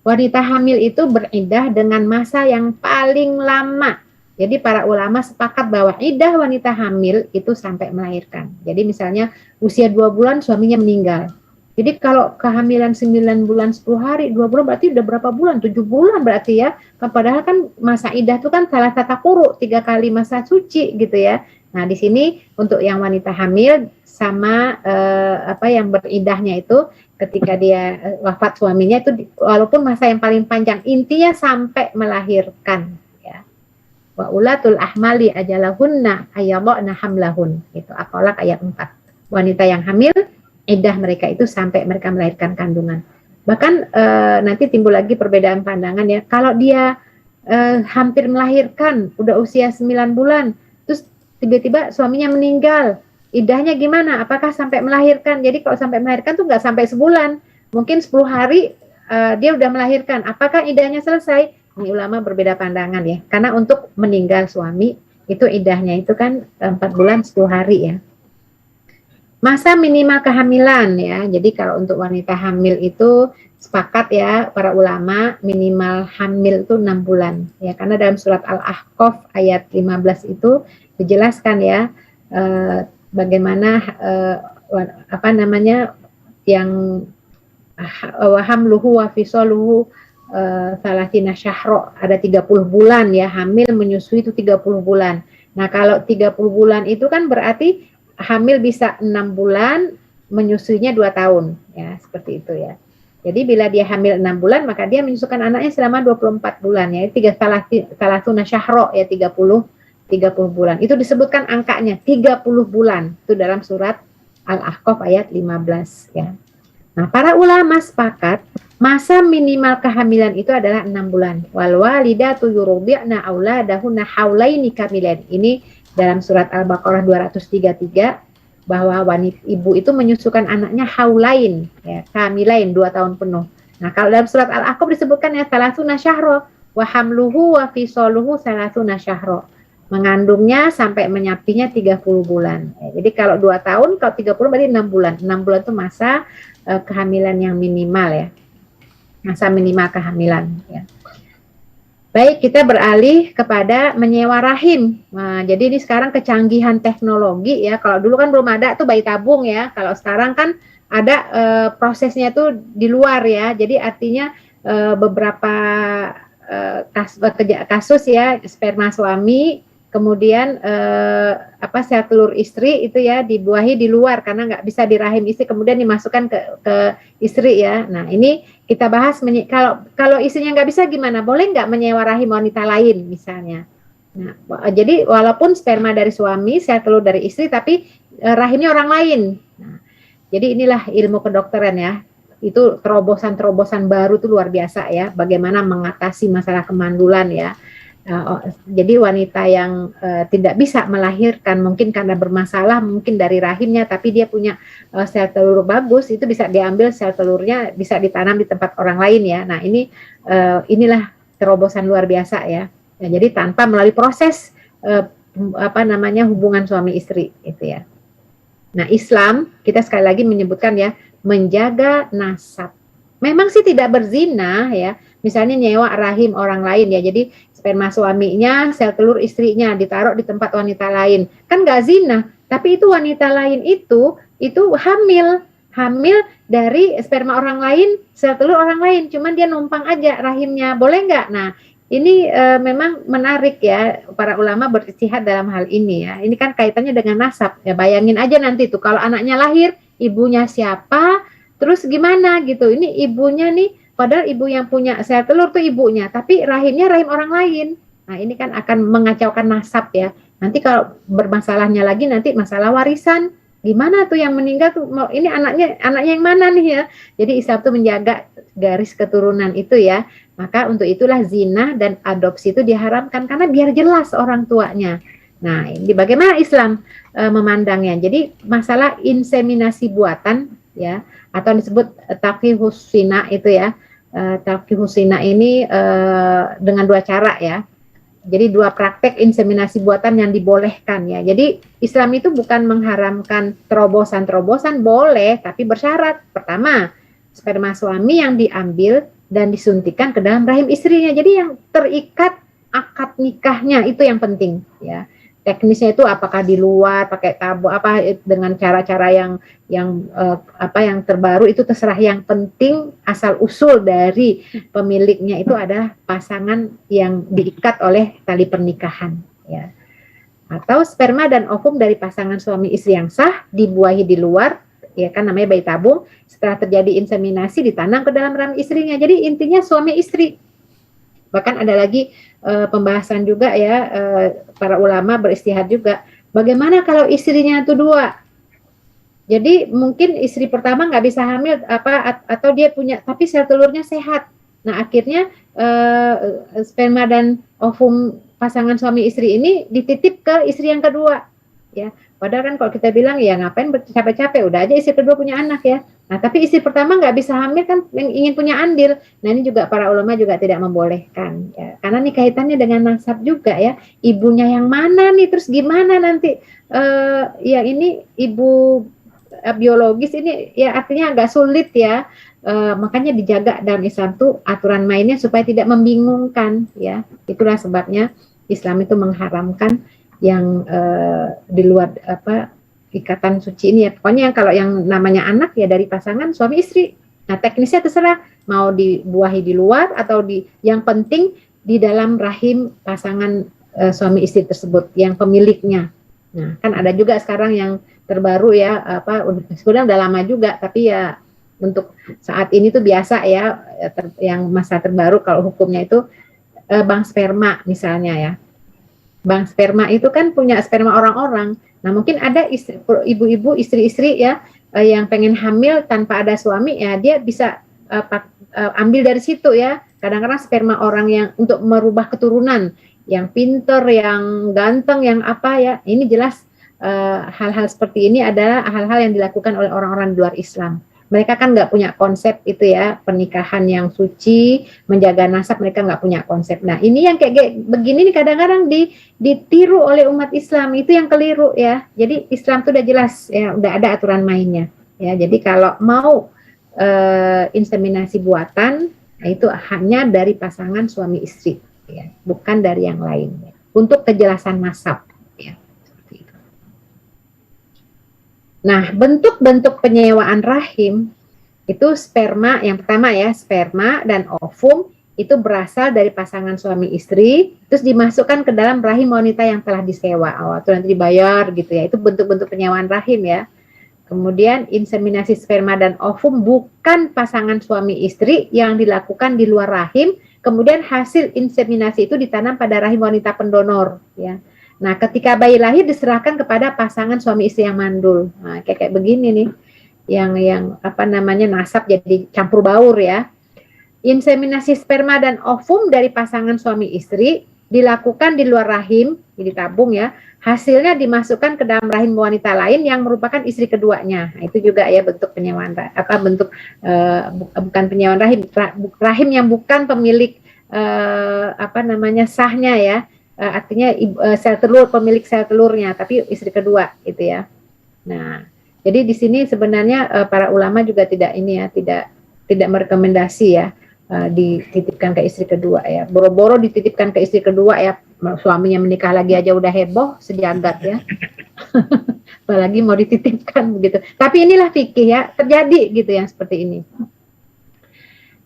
Wanita hamil itu beriddah dengan masa yang paling lama. Jadi para ulama sepakat bahwa iddah wanita hamil itu sampai melahirkan. Jadi misalnya usia 2 bulan suaminya meninggal. Jadi kalau kehamilan 9 bulan 10 hari, 2 bulan berarti udah berapa bulan? 7 bulan berarti ya. Padahal kan masa iddah itu kan salah tata quru, 3 kali masa suci gitu ya. Nah, di sini untuk yang wanita hamil sama yang beriddahnya itu ketika dia wafat suaminya itu walaupun masa yang paling panjang intinya sampai melahirkan ya. Wa ulatul ahmali ajalahunna ayyadna hamlahun. Itu At-Thalaq ayat 4. Wanita yang hamil iddah mereka itu sampai mereka melahirkan kandungan. Bahkan nanti timbul lagi perbedaan pandangan ya. Kalau dia hampir melahirkan udah usia 9 bulan terus tiba-tiba suaminya meninggal, iddahnya gimana? Apakah sampai melahirkan? Jadi kalau sampai melahirkan tuh nggak sampai sebulan, mungkin 10 hari dia udah melahirkan. Apakah iddahnya selesai? Ini ulama berbeda pandangan ya. Karena untuk meninggal suami itu iddahnya itu kan 4 bulan 10 hari ya. Masa minimal kehamilan ya. Jadi kalau untuk wanita hamil itu sepakat ya para ulama minimal hamil itu 6 bulan ya. Karena dalam surat Al-Ahqaf ayat 15 itu dijelaskan ya bagaimana yang hamluhu wa fisaluhu salatina syahra, ada 30 bulan ya, hamil menyusui itu 30 bulan. Nah, kalau 30 bulan itu kan berarti hamil bisa 6 bulan, menyusuinya 2 tahun ya, seperti itu ya. Jadi bila dia hamil 6 bulan maka dia menyusukan anaknya selama 24 bulan ya, salatuna syahra ya, 30 bulan. Itu disebutkan angkanya 30 bulan. Itu dalam surat Al-Ahqaf ayat 15 ya. Nah, para ulama sepakat masa minimal kehamilan itu adalah 6 bulan. Wal walidatu yurdi'na auladahunna haulaini kamilain. Ini dalam surat Al-Baqarah 233 bahwa wanita ibu itu menyusukan anaknya haulain ya, kamilain 2 tahun penuh. Nah, kalau dalam surat Al-Ahqaf disebutkan ya salasuna syahra wa hamluhu wa fisaluhu salasuna syahra. Mengandungnya sampai menyapinya 30 bulan. Ya, jadi kalau 2 tahun, kalau 30 berarti 6 bulan. 6 bulan itu masa kehamilan yang minimal ya. Masa minimal kehamilan ya. Baik, kita beralih kepada menyewa rahim. Nah, jadi ini sekarang kecanggihan teknologi ya. Kalau dulu kan belum ada tuh bayi tabung ya. Kalau sekarang kan ada prosesnya tuh di luar ya. Jadi artinya beberapa kasus ya, sperma suami kemudian sel telur istri itu ya dibuahi di luar karena nggak bisa di rahim istri, kemudian dimasukkan ke istri ya. Nah, ini kita bahas kalau istrinya nggak bisa gimana, boleh nggak menyewa rahim wanita lain misalnya. Nah, jadi walaupun sperma dari suami, sel telur dari istri, tapi rahimnya orang lain. Nah, jadi inilah ilmu kedokteran ya. Itu terobosan-terobosan baru tuh luar biasa ya. Bagaimana mengatasi masalah kemandulan ya. Jadi wanita yang tidak bisa melahirkan mungkin karena bermasalah mungkin dari rahimnya, tapi dia punya sel telur bagus, itu bisa diambil sel telurnya bisa ditanam di tempat orang lain ya. Nah, inilah terobosan luar biasa ya. Nah, jadi tanpa melalui proses hubungan suami istri itu ya. Nah, Islam kita sekali lagi menyebutkan ya menjaga nasab. Memang sih tidak berzina ya. Misalnya nyewa rahim orang lain ya. Jadi sperma suaminya, sel telur istrinya ditaruh di tempat wanita lain. Kan nggak zina, tapi itu wanita lain itu hamil dari sperma orang lain, sel telur orang lain. Cuman dia numpang aja rahimnya. Boleh nggak? Nah, ini memang menarik ya, para ulama beristihad dalam hal ini ya. Ini kan kaitannya dengan nasab. Ya bayangin aja nanti tuh kalau anaknya lahir, ibunya siapa? Terus gimana gitu? Ini ibunya nih, padahal ibu yang punya sel telur tuh ibunya, tapi rahimnya rahim orang lain. Nah, ini kan akan mengacaukan nasab ya. Nanti kalau bermasalahnya lagi nanti masalah warisan, gimana tuh yang meninggal tuh ini anaknya yang mana nih ya. Jadi Islam tuh menjaga garis keturunan itu ya. Maka untuk itulah zina dan adopsi itu diharamkan karena biar jelas orang tuanya. Nah, ini bagaimana Islam memandangnya. Jadi masalah inseminasi buatan ya atau disebut taqiyus zina itu ya. Taqiyus zina ini dengan dua cara ya. Jadi dua praktek inseminasi buatan yang dibolehkan ya. Jadi Islam itu bukan mengharamkan terobosan-terobosan, boleh, tapi bersyarat. Pertama, sperma suami yang diambil dan disuntikan ke dalam rahim istrinya. Jadi yang terikat akad nikahnya itu yang penting ya. Teknisnya itu apakah di luar pakai tabung apa dengan cara-cara yang terbaru itu terserah, yang penting asal usul dari pemiliknya itu adalah pasangan yang diikat oleh tali pernikahan ya. Atau sperma dan ovum dari pasangan suami istri yang sah dibuahi di luar ya kan, namanya bayi tabung, setelah terjadi inseminasi ditanam ke dalam rahim istrinya. Jadi intinya suami istri. Bahkan ada lagi pembahasan juga ya, para ulama beristihad juga, bagaimana kalau istrinya itu dua. Jadi mungkin istri pertama nggak bisa hamil atau dia punya tapi sel telurnya sehat. Nah akhirnya sperma dan ovum pasangan suami istri ini dititip ke istri yang kedua ya. Padahal kan kalau kita bilang ya ngapain capek-capek, udah aja istri kedua punya anak ya. Nah tapi istri pertama nggak bisa hamil kan, yang ingin punya andil. Nah ini juga para ulama juga tidak membolehkan ya. Karena ini kaitannya dengan nasab juga ya. Ibunya yang mana nih, terus gimana nanti yang ini ibu biologis ini ya, artinya agak sulit ya. Makanya dijaga dalam Islam tuh aturan mainnya supaya tidak membingungkan ya. Itulah sebabnya Islam itu mengharamkan yang di luar ikatan suci ini ya. Pokoknya kalau yang namanya anak ya dari pasangan suami istri. Nah teknisnya terserah mau dibuahi di luar atau yang penting di dalam rahim pasangan suami istri tersebut yang pemiliknya. Nah kan ada juga sekarang yang terbaru ya, sebenarnya udah lama juga tapi ya untuk saat ini tuh biasa ya, yang masa terbaru kalau hukumnya itu bank sperma misalnya ya. Bank sperma itu kan punya sperma orang-orang. Nah mungkin ada ibu-ibu, istri-istri ya yang pengen hamil tanpa ada suami ya, dia bisa ambil dari situ ya. Kadang-kadang sperma orang yang untuk merubah keturunan, yang pinter, yang ganteng, yang apa ya, ini jelas hal-hal seperti ini adalah hal-hal yang dilakukan oleh orang-orang di luar Islam. Mereka kan nggak punya konsep itu ya, pernikahan yang suci, menjaga nasab, mereka nggak punya konsep. Nah ini yang kayak begini nih kadang-kadang ditiru oleh umat Islam, itu yang keliru ya. Jadi Islam itu udah jelas ya, udah ada aturan mainnya ya. Jadi kalau mau inseminasi buatan, nah itu hanya dari pasangan suami istri ya, bukan dari yang lain ya. Untuk kejelasan nasab ya. Nah, bentuk-bentuk penyewaan rahim itu sperma, yang pertama ya, sperma dan ovum itu berasal dari pasangan suami istri, terus dimasukkan ke dalam rahim wanita yang telah disewa. Itu nanti dibayar gitu ya. Itu bentuk-bentuk penyewaan rahim ya. Kemudian inseminasi sperma dan ovum bukan pasangan suami istri yang dilakukan di luar rahim, kemudian hasil inseminasi itu ditanam pada rahim wanita pendonor ya. Nah, ketika bayi lahir diserahkan kepada pasangan suami istri yang mandul. Nah, kayak begini nih, yang nasab jadi campur baur ya. Inseminasi sperma dan ovum dari pasangan suami istri dilakukan di luar rahim, ditabung ya. Hasilnya dimasukkan ke dalam rahim wanita lain yang merupakan istri keduanya. Nah, itu juga ya bentuk penyewaan bukan penyewaan rahim, rahim yang bukan pemilik sahnya ya. Artinya sel telur, pemilik sel telurnya, tapi istri kedua gitu ya. Nah, jadi di sini sebenarnya para ulama juga tidak merekomendasi ya dititipkan ke istri kedua ya. Boro-boro dititipkan ke istri kedua ya, suaminya menikah lagi aja udah heboh sejagat ya. Apalagi mau dititipkan begitu. Tapi inilah fikih ya, terjadi gitu yang seperti ini.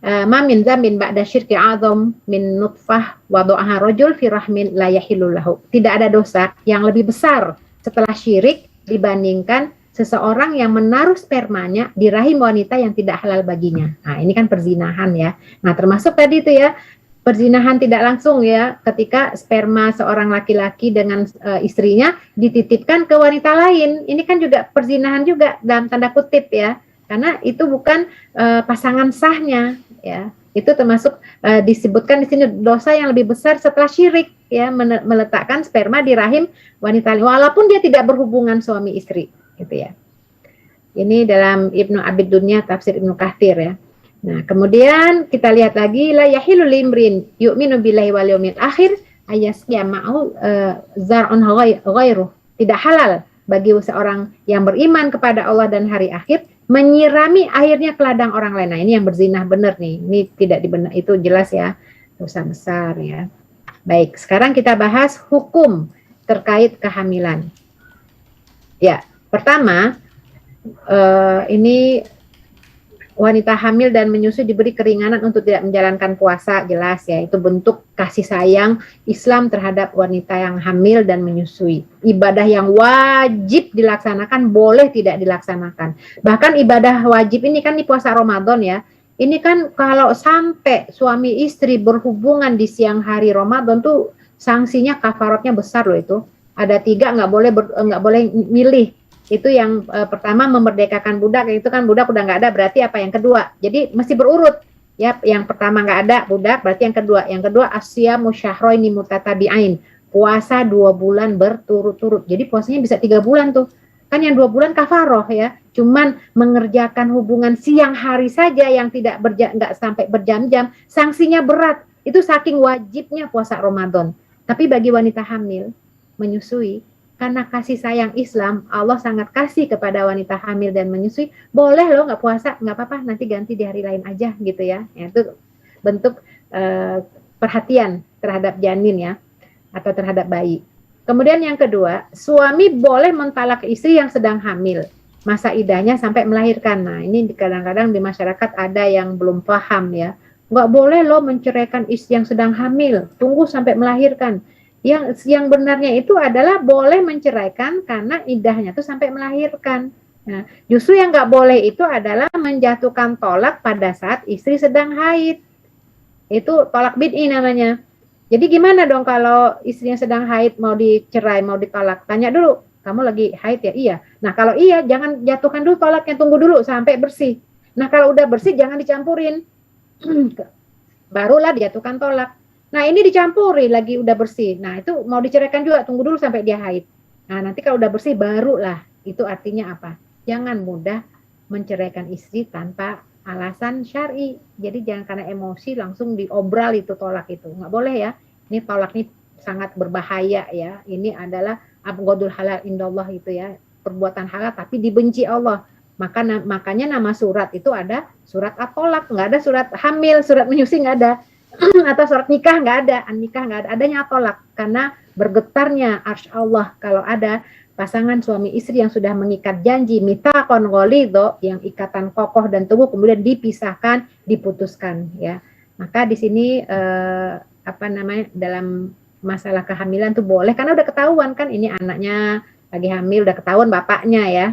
Ma min dzambin ba'da syirki a'dzam min nutfah wada'aha rajul fi rahmin la yahillu lahu. Tidak ada dosa yang lebih besar setelah syirik dibandingkan seseorang yang menaruh spermanya di rahim wanita yang tidak halal baginya. Nah, ini kan perzinahan ya. Nah, termasuk tadi itu ya, perzinahan tidak langsung ya, ketika sperma seorang laki-laki dengan istrinya dititipkan ke wanita lain. Ini kan juga perzinahan juga dalam tanda kutip ya, karena itu bukan pasangan sahnya ya. Itu termasuk disebutkan di sini dosa yang lebih besar setelah syirik ya, meletakkan sperma di rahim wanita lain walaupun dia tidak berhubungan suami istri gitu ya. Ini dalam Ibnu Abid Dunya tafsir Ibnu Katsir ya. Nah, kemudian kita lihat lagi la yahilu limrin yu'minu billahi wal yawmil akhir ayasya ma'u zar'un ghairuh. Tidak halal bagi seorang yang beriman kepada Allah dan hari akhir menyirami akhirnya ke ladang orang lain. Nah, ini yang berzinah benar nih. Ini tidak dibenar, itu jelas ya. Dosa besar ya. Baik, sekarang kita bahas hukum terkait kehamilan. Ya, pertama ini wanita hamil dan menyusui diberi keringanan untuk tidak menjalankan puasa, jelas ya, itu bentuk kasih sayang Islam terhadap wanita yang hamil dan menyusui. Ibadah yang wajib dilaksanakan boleh tidak dilaksanakan. Bahkan ibadah wajib ini kan di puasa Ramadan ya. Ini kan kalau sampai suami istri berhubungan di siang hari Ramadan tuh sanksinya kafaratnya besar loh itu. Ada 3, nggak boleh milih. Itu yang pertama, memerdekakan budak, itu kan budak udah nggak ada, berarti apa yang kedua? Jadi mesti berurut ya. Yang pertama nggak ada budak, berarti yang kedua asyamu syahraini mutatabi'ain, puasa 2 bulan berturut-turut. Jadi puasanya bisa 3 bulan tuh. Kan yang 2 bulan kafaroh ya, cuman mengerjakan hubungan siang hari saja yang nggak sampai berjam-jam, sanksinya berat. Itu saking wajibnya puasa Ramadan. Tapi bagi wanita hamil menyusui, karena kasih sayang Islam, Allah sangat kasih kepada wanita hamil dan menyusui, boleh loh nggak puasa, nggak apa-apa, nanti ganti di hari lain aja gitu ya. Itu bentuk perhatian terhadap janin ya, atau terhadap bayi. Kemudian yang kedua, suami boleh mentalak istri yang sedang hamil, masa idahnya sampai melahirkan. Nah, ini kadang-kadang di masyarakat ada yang belum paham ya. Nggak boleh loh menceraikan istri yang sedang hamil, tunggu sampai melahirkan. Yang benarnya itu adalah boleh menceraikan karena idahnya tuh sampai melahirkan. Nah, justru yang nggak boleh itu adalah menjatuhkan tolak pada saat istri sedang haid. Itu tolak bid'i namanya. Jadi gimana dong kalau istrinya sedang haid mau dicerai, mau ditolak? Tanya dulu, kamu lagi haid ya? Iya. Nah kalau iya, jangan jatuhkan dulu tolaknya, tunggu dulu sampai bersih. Nah kalau udah bersih jangan dicampurin. Barulah dijatuhkan tolak. Nah ini dicampuri lagi udah bersih. Nah itu mau diceraikan juga, tunggu dulu sampai dia haid. Nah nanti kalau udah bersih barulah. Itu artinya apa? Jangan mudah menceraikan istri tanpa alasan syar'i. Jadi jangan karena emosi langsung diobral itu tolak itu. Nggak boleh ya. Ini tolak ini sangat berbahaya ya. Ini adalah abghadul halal indallah itu ya. Perbuatan halal tapi dibenci Allah. Makanya nama surat itu ada surat at-tolak. Nggak ada surat hamil, surat menyusui nggak ada. Atau surat nikah nggak ada, nikah nggak ada, adanya tolak karena bergetarnya arsy Allah kalau ada pasangan suami istri yang sudah mengikat janji mitsaqon ghalidho, yang ikatan kokoh dan teguh kemudian dipisahkan, diputuskan ya. Maka di sini dalam masalah kehamilan tuh boleh karena udah ketahuan kan ini anaknya lagi hamil, udah ketahuan bapaknya ya.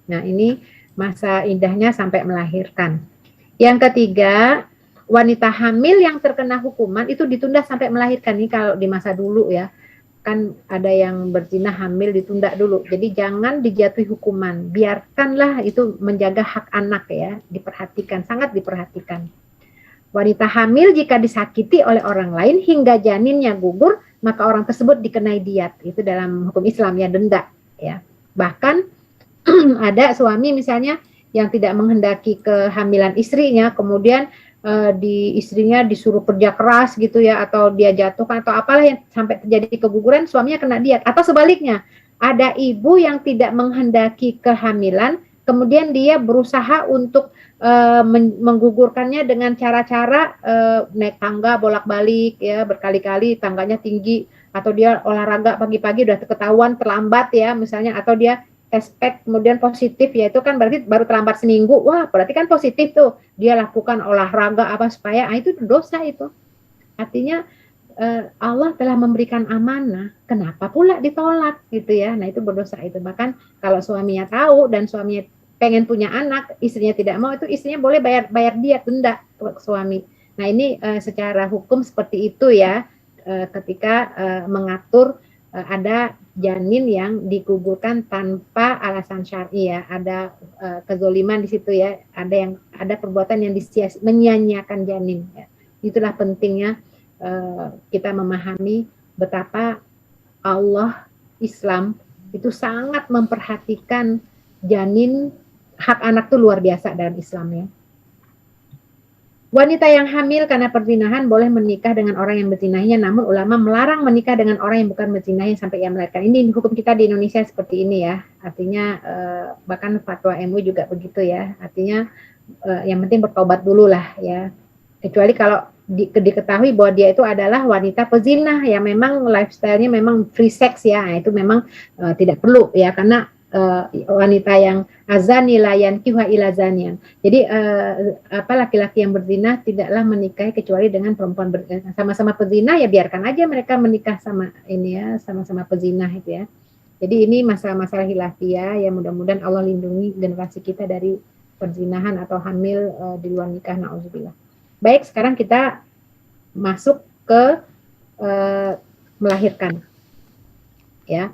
Nah, ini masa indahnya sampai melahirkan. Yang ketiga, wanita hamil yang terkena hukuman itu ditunda sampai melahirkan. Ini kalau di masa dulu ya, kan ada yang berzina hamil ditunda dulu. Jadi jangan dijatuhi hukuman, biarkanlah itu menjaga hak anak ya, diperhatikan, sangat diperhatikan. Wanita hamil jika disakiti oleh orang lain hingga janinnya gugur, maka orang tersebut dikenai diat. Itu dalam hukum Islam ya, denda ya. Bahkan ada suami misalnya yang tidak menghendaki kehamilan istrinya, kemudian di istrinya disuruh kerja keras gitu ya, atau dia jatuhkan atau apalah yang sampai terjadi keguguran, suaminya kena diat. Atau sebaliknya, ada ibu yang tidak menghendaki kehamilan, kemudian dia berusaha untuk menggugurkannya dengan cara-cara naik tangga bolak-balik ya, berkali-kali tangganya tinggi, atau dia olahraga pagi-pagi udah ketahuan terlambat ya misalnya, atau dia aspek kemudian positif ya, itu kan berarti baru terlambat seminggu, wah berarti kan positif tuh, dia lakukan olahraga apa supaya itu dosa itu. Artinya Allah telah memberikan amanah, kenapa pula ditolak gitu ya. Nah itu berdosa itu. Bahkan kalau suaminya tahu dan suaminya pengen punya anak, istrinya tidak mau, itu istrinya boleh bayar diat, denda ke suami. Nah ini secara hukum seperti itu ya, ketika mengatur ada janin yang digugurkan tanpa alasan syar'i ya, ada kezoliman di situ ya, ada perbuatan yang menyia-nyiakan janin ya. Itulah pentingnya kita memahami betapa Allah Islam itu sangat memperhatikan janin, hak anak itu luar biasa dalam Islam ya. Wanita yang hamil karena perzinahan boleh menikah dengan orang yang berzinahinya, namun ulama melarang menikah dengan orang yang bukan berzinahi sampai ia melahirkan. Ini hukum kita di Indonesia seperti ini ya. Artinya bahkan fatwa MUI juga begitu ya. Artinya yang penting bertobat dulu lah ya. Kecuali kalau diketahui bahwa dia itu adalah wanita pezina ya, memang lifestyle-nya memang free sex ya. Nah, itu memang tidak perlu ya, karena wanita yang azani layan kiwa ilazanian. Jadi laki-laki yang berzina tidaklah menikahi kecuali dengan perempuan sama-sama pezina, ya biarkan aja mereka menikah sama ini ya, sama-sama pezina itu ya. Jadi ini masalah-masalah khilafiyah ya, mudah-mudahan Allah lindungi generasi kita dari perzinahan atau hamil di luar nikah, na'udzubillah. Baik, sekarang kita masuk ke melahirkan ya.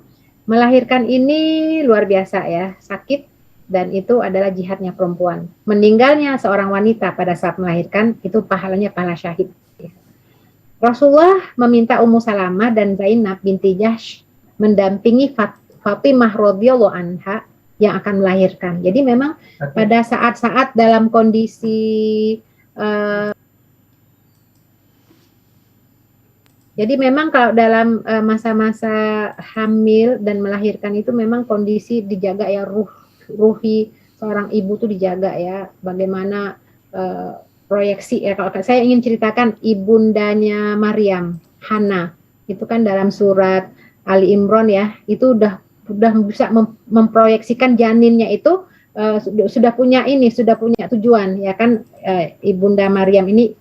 Melahirkan ini luar biasa ya, sakit, dan itu adalah jihadnya perempuan. Meninggalnya seorang wanita pada saat melahirkan itu pahalanya pahala syahid. Rasulullah meminta Ummu Salamah dan Zainab binti Jahsy mendampingi Fatimah radhiyallahu anha yang akan melahirkan. Jadi memang pada saat-saat dalam kondisi jadi memang kalau dalam masa-masa hamil dan melahirkan itu memang kondisi dijaga ya, ruhi seorang ibu tuh dijaga ya. Bagaimana proyeksi ya, kalau saya ingin ceritakan ibundanya Maryam, Hana, itu kan dalam surat Ali Imran ya, itu udah bisa memproyeksikan janinnya itu sudah punya tujuan ya kan, ibunda Maryam ini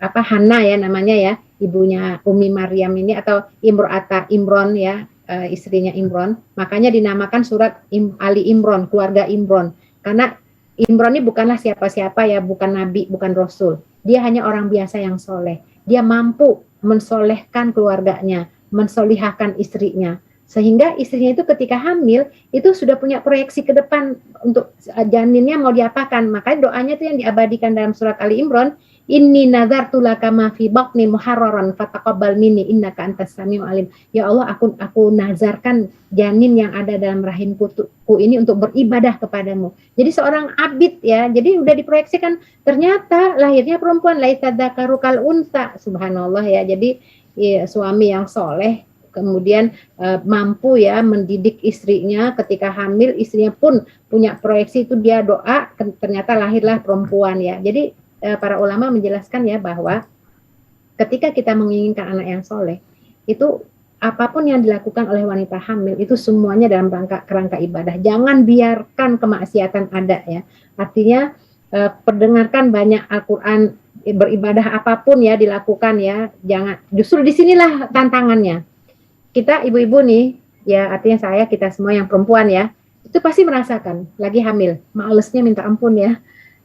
Hana ya namanya ya, ibunya Umi Maryam ini, atau Imro'ata Imron ya, istrinya Imron. Makanya dinamakan surat Ali Imron, keluarga Imron. Karena Imron ini bukanlah siapa-siapa ya, bukan nabi, bukan rasul. Dia hanya orang biasa yang soleh. Dia mampu mensolehkan keluarganya, mensolihahkan istrinya. Sehingga istrinya itu ketika hamil, itu sudah punya proyeksi ke depan untuk janinnya mau diapakan. Makanya doanya itu yang diabadikan dalam surat Ali Imran, Inni nazartu laka ma fi batni muharraran fataqabbal minni innaka antas samiul alim. Ya Allah, aku nazarkan janin yang ada dalam rahimku ini untuk beribadah kepadamu. Jadi seorang abid ya, jadi udah diproyeksikan, ternyata lahirnya perempuan, laisa dzakaru kal unsa, subhanallah ya. Jadi ya, suami yang soleh kemudian mampu ya mendidik istrinya, ketika hamil istrinya pun punya proyeksi itu, dia doa, ternyata lahirlah perempuan ya. Jadi para ulama menjelaskan ya bahwa ketika kita menginginkan anak yang soleh, itu apapun yang dilakukan oleh wanita hamil itu semuanya dalam kerangka ibadah. Jangan biarkan kemaksiatan ada ya. Artinya perdengarkan banyak Al-Quran, beribadah apapun ya dilakukan ya. Jangan, justru disinilah tantangannya. Kita ibu-ibu nih ya, artinya kita semua yang perempuan ya, itu pasti merasakan lagi hamil, malesnya minta ampun ya.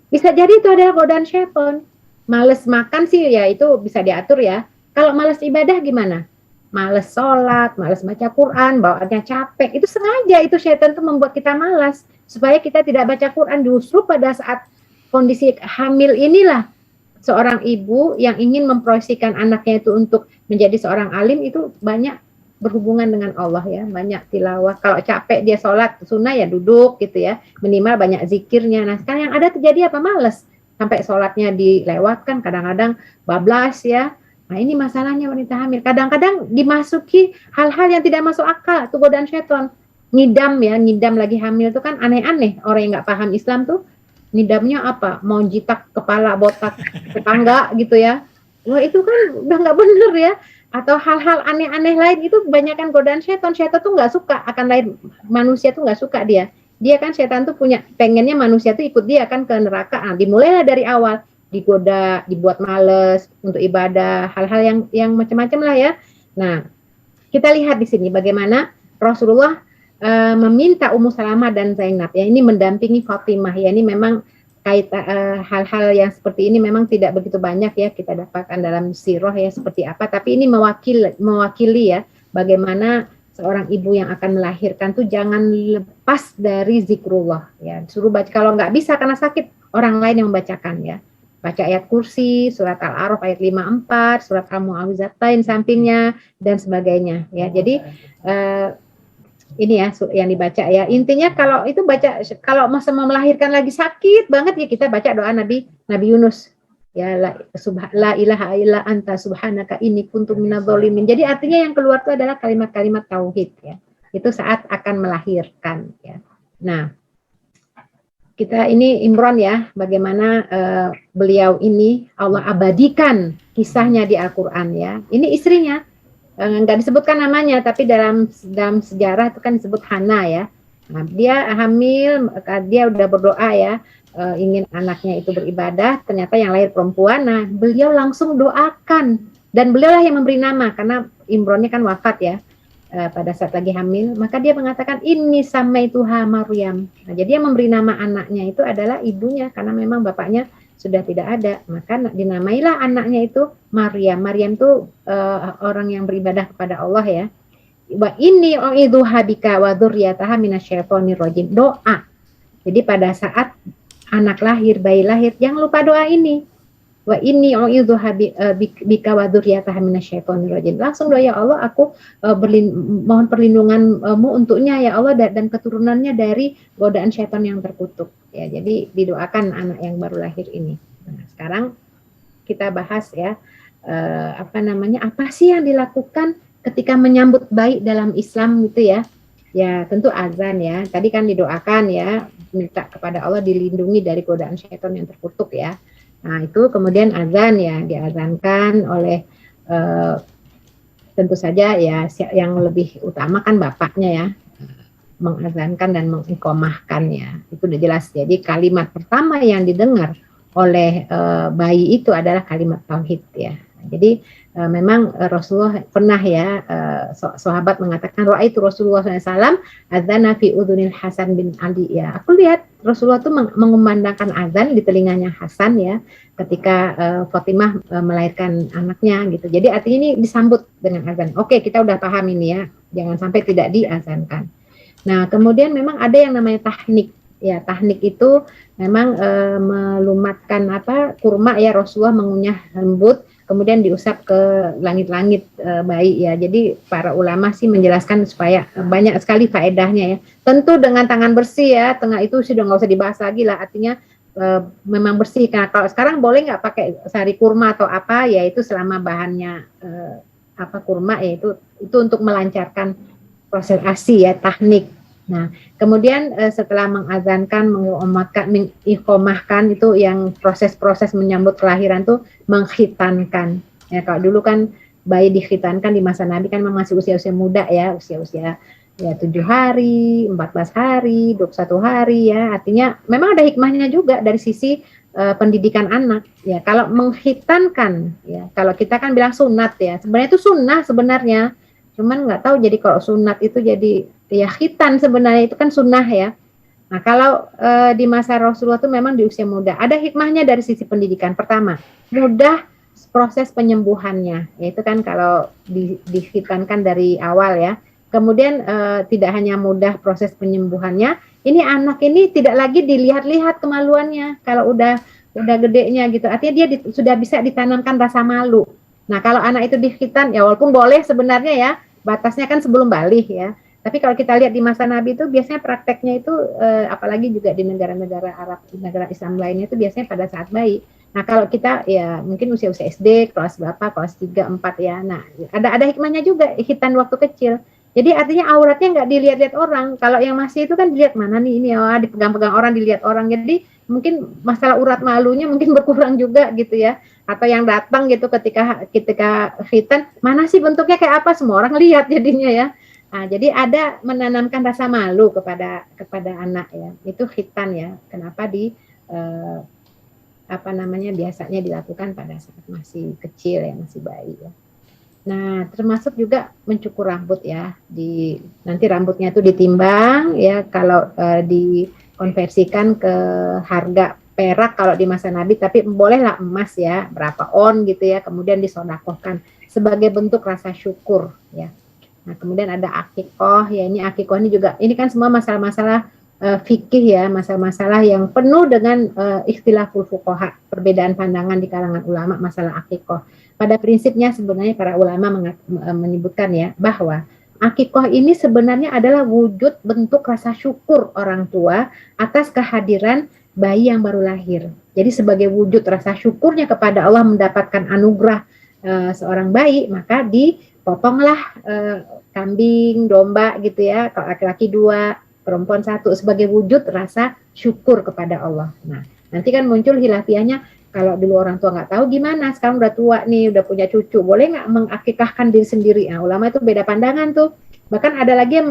Bisa jadi itu adalah godaan syaitan. Males makan sih ya itu bisa diatur ya. Kalau males ibadah gimana? Males sholat, males baca Quran, bawaannya capek. Itu sengaja, itu syaitan tuh membuat kita malas. Supaya kita tidak baca Quran. Justru pada saat kondisi hamil inilah, seorang ibu yang ingin memproyeksikan anaknya itu untuk menjadi seorang alim, itu banyak berhubungan dengan Allah ya, banyak tilawah. Kalau capek dia sholat sunnah ya duduk gitu ya, minimal banyak zikirnya. Nah sekarang yang ada terjadi apa? Males, sampai sholatnya dilewatkan, kadang-kadang bablas ya. Nah ini masalahnya wanita hamil, kadang-kadang dimasuki hal-hal yang tidak masuk akal, itu godaan syaitan. Ngidam lagi hamil itu kan aneh-aneh. Orang yang nggak paham Islam tuh ngidamnya apa? Mau jitak kepala, botak tetangga gitu ya. Wah itu kan udah nggak bener ya. Atau hal-hal aneh-aneh lain, itu kebanyakan godaan syaitan. Syaitan tuh nggak suka akan lahir manusia, tuh nggak suka dia kan syaitan tuh pengennya manusia tuh ikut dia kan ke neraka. Nah, dimulailah dari awal digoda, dibuat males untuk ibadah, hal-hal yang macam-macam lah ya. Nah kita lihat di sini bagaimana Rasulullah meminta Ummu Salamah dan Zainab ya, ini mendampingi Fatimah ya, ini memang hal-hal yang seperti ini memang tidak begitu banyak ya kita dapatkan dalam sirah ya seperti apa, tapi ini mewakili ya bagaimana seorang ibu yang akan melahirkan tuh jangan lepas dari zikrullah ya, suruh baca kalau nggak bisa karena sakit orang lain yang membacakan ya, baca ayat kursi, surat Al-A'raf ayat 54, surat Al-Mu'awwizatain sampingnya dan sebagainya ya. Jadi ini ya yang dibaca ya. Intinya kalau itu baca kalau masa mau melahirkan lagi sakit banget ya kita baca doa Nabi Yunus. Ya la ilaha illa anta subhanaka inni kuntu minadz-dzalimin. Jadi artinya yang keluar itu adalah kalimat-kalimat tauhid ya. Itu saat akan melahirkan ya. Nah, kita ini Imron ya, bagaimana beliau ini Allah abadikan kisahnya di Al-Qur'an ya. Ini istrinya nggak disebutkan namanya, tapi dalam sejarah itu kan disebut Hana ya. Nah, dia hamil, dia udah berdoa ya, ingin anaknya itu beribadah, ternyata yang lahir perempuan. Nah, beliau langsung doakan dan beliaulah yang memberi nama karena Imronnya kan wafat ya pada saat lagi hamil. Maka dia mengatakan ini samaituha Maryam. Nah, jadi yang memberi nama anaknya itu adalah ibunya karena memang bapaknya sudah tidak ada, maka dinamailah anaknya itu Maryam. Maryam itu orang yang beribadah kepada Allah ya. Wa inni u'idzuha bika wa dzurriyyataha minasyaitonir rajim. Doa. Jadi pada saat anak lahir, bayi lahir, jangan lupa doa ini. Wa inni u'idzuha bika wa dzurriyyataha minasyaitonir rajim. Langsung doa, ya Allah, aku mohon perlindunganmu untuknya ya Allah dan keturunannya dari godaan syaitan yang terkutuk. Ya, jadi didoakan anak yang baru lahir ini. Nah, sekarang kita bahas ya apa sih yang dilakukan ketika menyambut bayi dalam Islam gitu ya? Ya tentu azan ya. Tadi kan didoakan ya, minta kepada Allah dilindungi dari godaan syaitan yang terkutuk ya. Nah itu kemudian azan ya, diazankan oleh tentu saja ya yang lebih utama kan bapaknya ya, mengazankan dan mengiqomahkannya. Itu udah jelas. Jadi kalimat pertama yang didengar oleh bayi itu adalah kalimat tauhid ya. Jadi memang Rasulullah pernah ya sahabat mengatakan itu Rasulullah SAW adzana fi udhunil Hasan bin Ali ya. Aku lihat Rasulullah itu mengumandangkan azan di telinganya Hasan ya ketika Fatimah melahirkan anaknya gitu. Jadi artinya ini disambut dengan azan. Oke, kita udah paham ini ya. Jangan sampai tidak diazankan. Nah, kemudian memang ada yang namanya tahnik. Ya, tahnik itu memang melumatkan kurma ya, Rasulullah mengunyah lembut, kemudian diusap ke langit-langit bayi ya. Jadi para ulama sih menjelaskan supaya banyak sekali faedahnya ya. Tentu dengan tangan bersih ya, tengah itu sudah nggak usah dibahas lagi lah. Artinya memang bersih. Nah, kalau sekarang boleh nggak pakai sari kurma atau apa? Ya itu selama bahannya kurma ya itu untuk melancarkan proses ASI ya, tahnik. Nah, kemudian setelah mengazankan, mengiqomahkan itu yang proses-proses menyambut kelahiran tuh mengkhitankan. Ya, kalau dulu kan bayi dikhitankan di masa Nabi kan masih usia-usia muda ya, usia-usia ya 7 hari, 14 hari, 21 hari ya. Artinya memang ada hikmahnya juga dari sisi pendidikan anak ya. Kalau mengkhitankan ya, kalau kita kan bilang sunat ya. Sebenarnya itu sunnah sebenarnya. Cuman nggak tahu jadi kalau sunat itu jadi ya khitan sebenarnya itu kan sunnah ya. Nah kalau di masa Rasulullah itu memang di usia muda. Ada hikmahnya dari sisi pendidikan. Pertama, mudah proses penyembuhannya. Yaitu kan kalau dikhitankan dari awal ya. Kemudian tidak hanya mudah proses penyembuhannya, ini anak ini tidak lagi dilihat-lihat kemaluannya. Kalau udah gedenya gitu, artinya dia sudah bisa ditanamkan rasa malu. Nah, kalau anak itu dikhitan, ya walaupun boleh sebenarnya ya, batasnya kan sebelum balik ya. Tapi kalau kita lihat di masa Nabi itu biasanya prakteknya itu, apalagi juga di negara-negara Arab, negara Islam lainnya itu biasanya pada saat bayi. Nah, kalau kita ya mungkin usia-usia SD, kelas berapa, kelas 3, 4 ya. Nah, ada hikmahnya juga, khitan waktu kecil. Jadi artinya auratnya nggak dilihat-lihat orang. Kalau yang masih itu kan dilihat mana nih ini, dipegang-pegang orang, dilihat orang. Jadi mungkin masalah urat malunya mungkin berkurang juga gitu ya. Atau yang datang gitu ketika khitan, mana sih bentuknya kayak apa, semua orang lihat jadinya ya. Nah, jadi ada menanamkan rasa malu kepada anak ya. Itu khitan ya. Kenapa biasanya dilakukan pada saat masih kecil ya, masih bayi ya. Nah, termasuk juga mencukur rambut ya. Nanti rambutnya itu ditimbang ya, kalau dikonversikan ke harga perak kalau di masa Nabi, tapi bolehlah emas ya, berapa on gitu ya, kemudian disodakohkan sebagai bentuk rasa syukur ya. Nah, kemudian ada akikoh, ya ini akikoh ini juga, ini kan semua masalah-masalah fikih ya, masalah-masalah yang penuh dengan ikhtilaful fuqaha, perbedaan pandangan di kalangan ulama masalah akikoh. Pada prinsipnya sebenarnya para ulama menyebutkan ya, bahwa akikoh ini sebenarnya adalah wujud bentuk rasa syukur orang tua atas kehadiran bayi yang baru lahir. Jadi sebagai wujud rasa syukurnya kepada Allah mendapatkan anugerah seorang bayi, maka dipotonglah kambing, domba gitu ya, kalau laki-laki 2, perempuan 1 sebagai wujud rasa syukur kepada Allah. Nah, nanti kan muncul hilafiyahnya, kalau dulu orang tua nggak tahu gimana, sekarang udah tua nih, udah punya cucu, boleh nggak mengakikahkan diri sendiri? Nah, ulama itu beda pandangan tuh. Bahkan ada lagi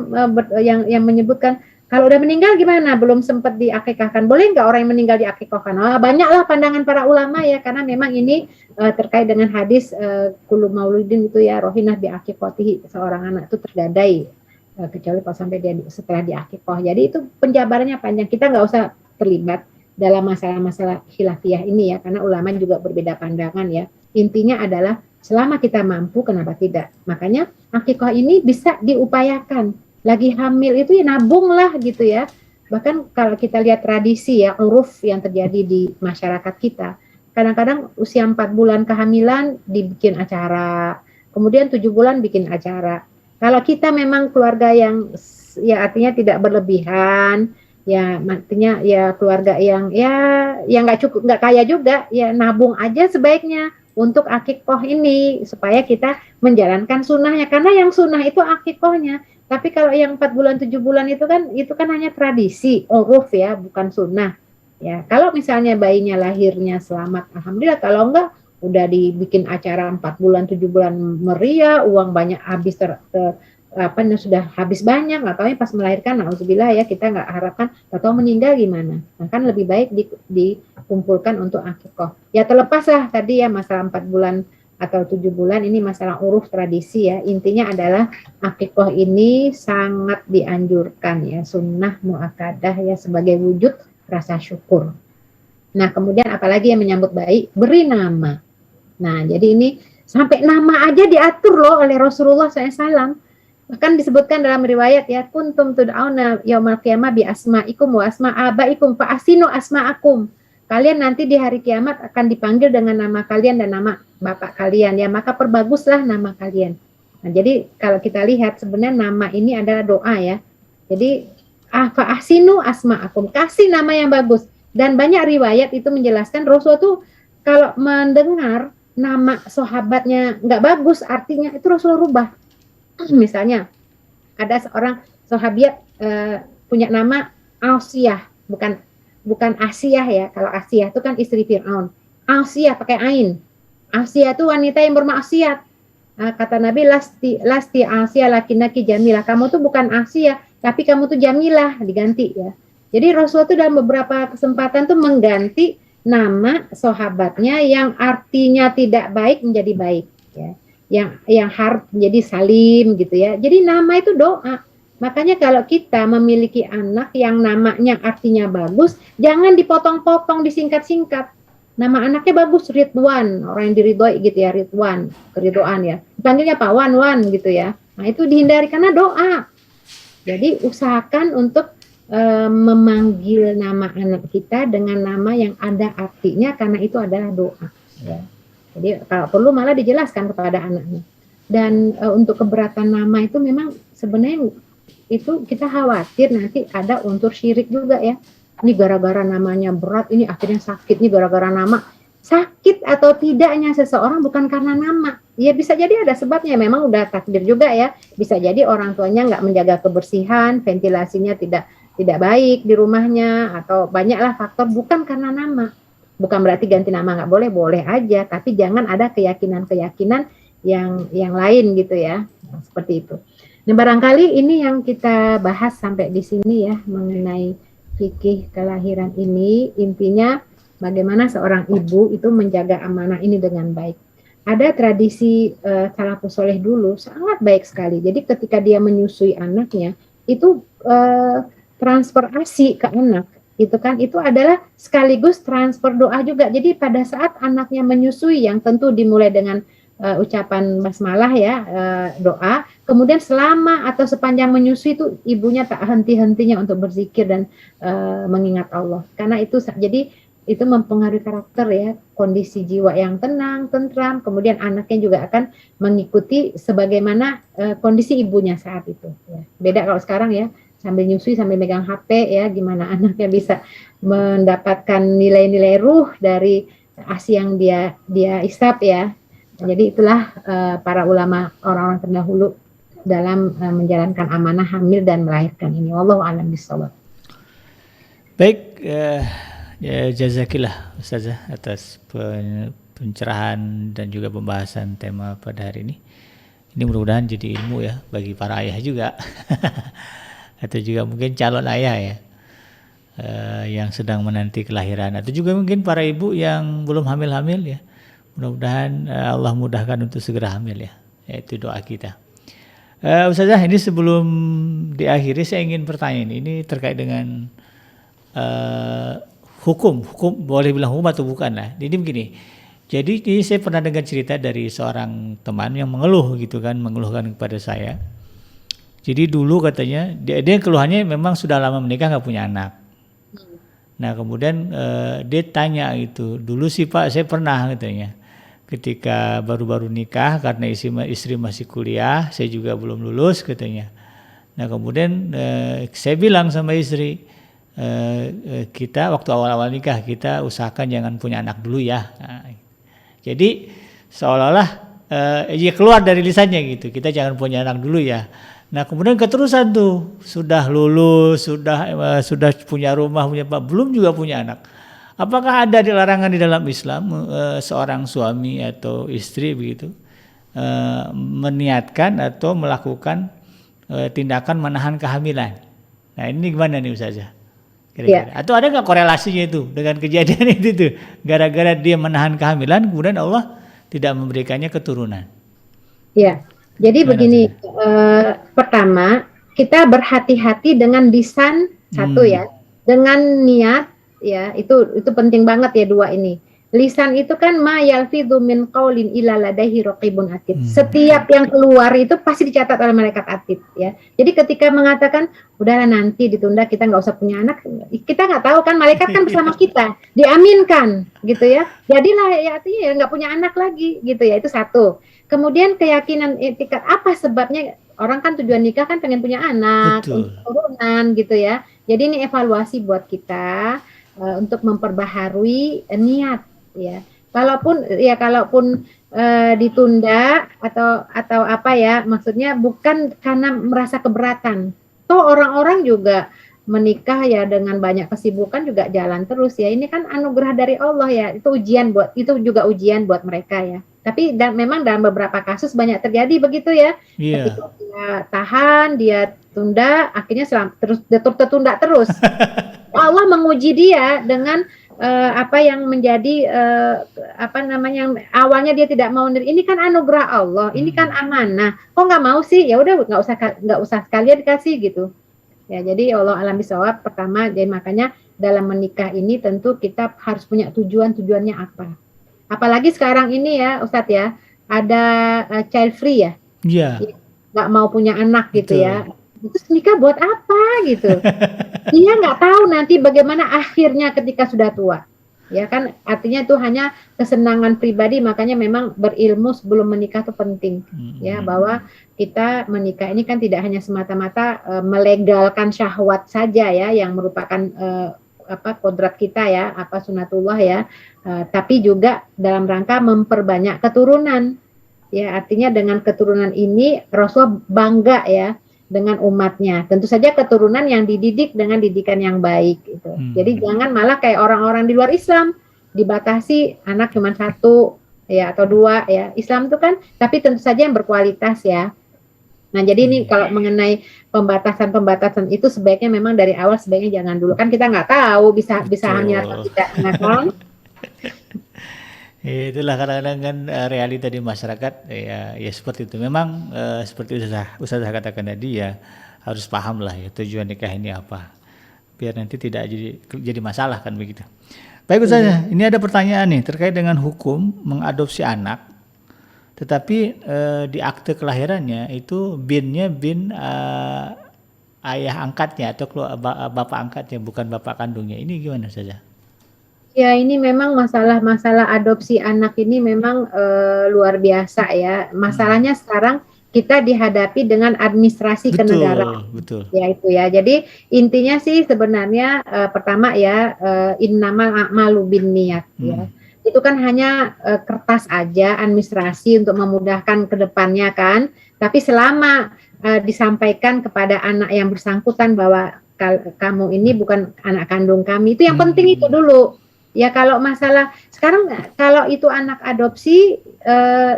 yang menyebutkan, kalau udah meninggal gimana? Belum sempat diakikahkan. Boleh nggak orang yang meninggal diakikahkan? Banyaklah pandangan para ulama ya, karena memang ini terkait dengan hadis kullu mauludin itu ya, rohinah biakikatihi, seorang anak itu tergadai kecuali pas sampai dia setelah diakikah. Jadi itu penjabarannya panjang. Kita nggak usah terlibat dalam masalah-masalah khilafiyah ini ya, karena ulama juga berbeda pandangan ya. Intinya adalah selama kita mampu, kenapa tidak? Makanya akikah ini bisa diupayakan. Lagi hamil itu ya nabung lah gitu ya. Bahkan kalau kita lihat tradisi ya, uruf yang terjadi di masyarakat kita, kadang-kadang usia 4 bulan kehamilan dibikin acara, kemudian 7 bulan bikin acara. Kalau kita memang keluarga yang ya artinya tidak berlebihan, ya artinya ya keluarga yang nggak cukup, nggak kaya juga, ya nabung aja sebaiknya untuk akikoh ini supaya kita menjalankan sunnahnya, karena yang sunnah itu akikohnya. Tapi kalau yang 4 bulan 7 bulan itu kan hanya tradisi, uruf ya, bukan sunnah. Ya, kalau misalnya bayinya lahirnya selamat, alhamdulillah. Kalau enggak, udah dibikin acara 4 bulan 7 bulan meriah, uang banyak habis sudah habis banyak, nggak tahu pas melahirkan, nauzubillah ya, kita nggak harapkan, atau meninggal gimana. Nah, kan lebih baik dikumpulkan untuk akikoh. Ya terlepas lah tadi ya masalah 4 bulan atau 7 bulan, ini masalah uruf tradisi ya. Intinya adalah akikoh ini sangat dianjurkan ya, sunnah muakkadah ya, sebagai wujud rasa syukur. Nah, kemudian apalagi yang menyambut bayi, beri nama. Nah, jadi ini sampai nama aja diatur loh oleh Rasulullah SAW. Bahkan disebutkan dalam riwayat ya, kuntum tud'auna yaumal qiyamah bi asma'ikum wa asma abaikum fa asinu asma'akum. Kalian nanti di hari kiamat akan dipanggil dengan nama kalian dan nama bapak kalian ya, maka perbaguslah nama kalian. Nah, jadi kalau kita lihat sebenarnya nama ini adalah doa ya. Jadi fa ahsinu asma'akum, kasih nama yang bagus. Dan banyak riwayat itu menjelaskan Rasul tuh kalau mendengar nama sahabatnya nggak bagus, artinya itu Rasul rubah. Misalnya ada seorang sahabiat punya nama Asiyah, bukan Asiyah ya. Kalau Asiyah itu kan istri Fir'aun. Asiyah pakai ain. Asiyah itu wanita yang bermaksiat. Kata Nabi, lasti Asiyah lakinaki jamilah. Kamu tuh bukan Asiyah, tapi kamu tuh jamilah, diganti ya. Jadi Rasul itu dalam beberapa kesempatan tuh mengganti nama sahabatnya yang artinya tidak baik menjadi baik ya. Yang harf menjadi salim gitu ya. Jadi nama itu doa. Makanya kalau kita memiliki anak yang namanya artinya bagus, jangan dipotong-potong, disingkat-singkat. Nama anaknya bagus, Ridwan, orang yang diridhoi gitu ya, Ridwan, keridhoan ya. Dipanggilnya Pak Wan gitu ya. Nah, itu dihindari karena doa. Jadi usahakan untuk memanggil nama anak kita dengan nama yang ada artinya, karena itu adalah doa. Ya. Jadi kalau perlu malah dijelaskan kepada anaknya. Dan untuk keberatan nama itu memang sebenarnya itu kita khawatir nanti ada unsur syirik juga ya. Ini gara-gara namanya berat, ini akhirnya sakit, ini gara-gara nama. Sakit atau tidaknya seseorang bukan karena nama. Ya bisa jadi ada sebabnya, memang udah takdir juga ya. Bisa jadi orang tuanya nggak menjaga kebersihan, ventilasinya tidak baik di rumahnya, atau banyaklah faktor, bukan karena nama. Bukan berarti ganti nama nggak boleh, boleh aja, tapi jangan ada keyakinan-keyakinan yang lain gitu ya, seperti itu. Nah, barangkali ini yang kita bahas sampai di sini ya, mengenai fikih kelahiran ini. Intinya bagaimana seorang ibu itu menjaga amanah ini dengan baik. Ada tradisi salafus soleh dulu sangat baik sekali. Jadi ketika dia menyusui anaknya, itu transfer ASI ke anak gitu kan, itu adalah sekaligus transfer doa juga. Jadi pada saat anaknya menyusui, yang tentu dimulai dengan ucapan basmalah ya, doa, kemudian selama atau sepanjang menyusui itu ibunya tak henti-hentinya untuk berzikir dan mengingat Allah, karena itu jadi itu mempengaruhi karakter ya, kondisi jiwa yang tenang, tentram, kemudian anaknya juga akan mengikuti sebagaimana kondisi ibunya saat itu ya. Beda kalau sekarang ya, sambil nyusui sambil megang HP ya, gimana anaknya bisa mendapatkan nilai-nilai ruh dari ASI yang dia isap ya. Jadi itulah para ulama, orang-orang terdahulu dalam menjalankan amanah hamil dan melahirkan ini. Wallahu a'lam bishawab. Baik, ya, jazakillah Ustazah atas pencerahan dan juga pembahasan tema pada hari ini. Ini mudah-mudahan jadi ilmu ya bagi para ayah juga atau juga mungkin calon ayah ya, yang sedang menanti kelahiran, atau juga mungkin para ibu yang belum hamil-hamil ya. Mudah-mudahan Allah mudahkan untuk segera hamil ya. Itu doa kita. Ustazah, ini sebelum diakhiri saya ingin bertanya ini terkait dengan hukum boleh bilang hukum atau bukan lah. Jadi begini. Jadi ini saya pernah dengar cerita dari seorang teman yang mengeluhkan kepada saya. Jadi dulu katanya dia keluhannya memang sudah lama menikah nggak punya anak. Nah kemudian dia tanya itu, dulu sih Pak saya pernah katanya, ketika baru-baru nikah karena istri masih kuliah, saya juga belum lulus katanya. Nah kemudian saya bilang sama istri, kita waktu awal-awal nikah kita usahakan jangan punya anak dulu ya. Nah, jadi seolah-olah ya keluar dari lisannya gitu, kita jangan punya anak dulu ya. Nah kemudian keterusan tuh, sudah lulus, sudah punya rumah, punya apa, belum juga punya anak. Apakah ada larangan di dalam Islam seorang suami atau istri begitu meniatkan atau melakukan tindakan menahan kehamilan? Nah ini gimana nih Ustazah? Kira-kira. Atau ada nggak korelasinya itu dengan kejadian itu tuh? Gara-gara dia menahan kehamilan, kemudian Allah tidak memberikannya keturunan. Ya, jadi begini, pertama kita berhati-hati dengan lisan satu ya, dengan niat ya, itu penting banget ya dua ini. Lisan itu kan ma yalfidzu min qaulin illa ladaihi raqibun atid. Setiap yang keluar itu pasti dicatat oleh malaikat atid ya. Jadi ketika mengatakan udahlah nanti ditunda, kita nggak usah punya anak, kita nggak tahu kan malaikat kan bersama kita, diaminkan gitu ya. Jadilah ya artinya ya nggak punya anak lagi gitu ya, itu satu. Kemudian keyakinan etikat, apa sebabnya orang kan tujuan nikah kan pengen punya anak, keturunan gitu ya. Jadi ini evaluasi buat kita untuk memperbaharui niat ya. Kalaupun ditunda atau apa ya, maksudnya bukan karena merasa keberatan. Toh orang-orang juga menikah ya dengan banyak kesibukan juga jalan terus ya. Ini kan anugerah dari Allah ya. Itu juga ujian buat mereka ya. Tapi memang dalam beberapa kasus banyak terjadi begitu ya. Yeah. Ketika dia tahan, dia tunda, akhirnya terus tertunda terus. Allah menguji dia dengan apa yang menjadi awalnya dia tidak mau. Ini kan anugerah Allah, ini kan amanah. Kok nggak mau sih? Ya udah nggak usah sekalian dikasih gitu. Ya, jadi Allah alam bisawab pertama, jadi makanya dalam menikah ini tentu kita harus punya tujuannya apa. Apalagi sekarang ini ya Ustadz ya, ada child free ya. Iya. Yeah. Nggak mau punya anak gitu. Betul. Ya. Terus nikah buat apa gitu? Dia nggak tahu nanti bagaimana akhirnya ketika sudah tua. Ya kan, artinya itu hanya kesenangan pribadi, makanya memang berilmu sebelum menikah itu penting. Ya, bahwa kita menikah ini kan tidak hanya semata-mata melegalkan syahwat saja ya, yang merupakan kodrat kita ya, sunatullah ya, tapi juga dalam rangka memperbanyak keturunan. Ya, artinya dengan keturunan ini Rasul bangga ya dengan umatnya. Tentu saja keturunan yang dididik dengan didikan yang baik gitu. Jadi jangan malah kayak orang-orang di luar Islam, dibatasi anak cuma 1 ya atau 2 ya. Islam itu kan, tapi tentu saja yang berkualitas ya. Nah, jadi ini kalau mengenai pembatasan itu sebaiknya memang dari awal sebaiknya jangan dulu. Kan kita nggak tahu bisa hamil atau tidak, kan? Itulah kadang-kadang kan realita di masyarakat ya seperti itu. Memang seperti Ustazah katakan tadi ya, harus paham lah ya tujuan nikah ini apa. biar nanti tidak jadi masalah kan begitu. Baik Ustazah, ini ada pertanyaan nih terkait dengan hukum mengadopsi anak, tetapi di akte kelahirannya itu binnya bin ayah angkatnya atau bapak angkatnya, bukan bapak kandungnya. Ini gimana saja? Ya, ini memang masalah adopsi anak ini memang luar biasa ya. Masalahnya sekarang kita dihadapi dengan administrasi kenegaraan. Betul. Ya itu ya. Jadi intinya sih sebenarnya pertama ya innamal a'malu binniyat ya. Itu kan hanya kertas aja administrasi untuk memudahkan ke depannya kan. Tapi selama disampaikan kepada anak yang bersangkutan bahwa kamu ini bukan anak kandung kami, itu yang penting itu dulu. Ya kalau masalah sekarang kalau itu anak adopsi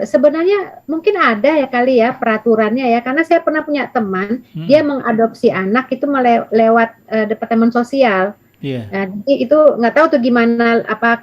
sebenarnya mungkin ada ya kali ya peraturannya ya, karena saya pernah punya teman dia mengadopsi anak itu lewat departemen sosial. Nah, jadi itu nggak tahu tuh gimana apa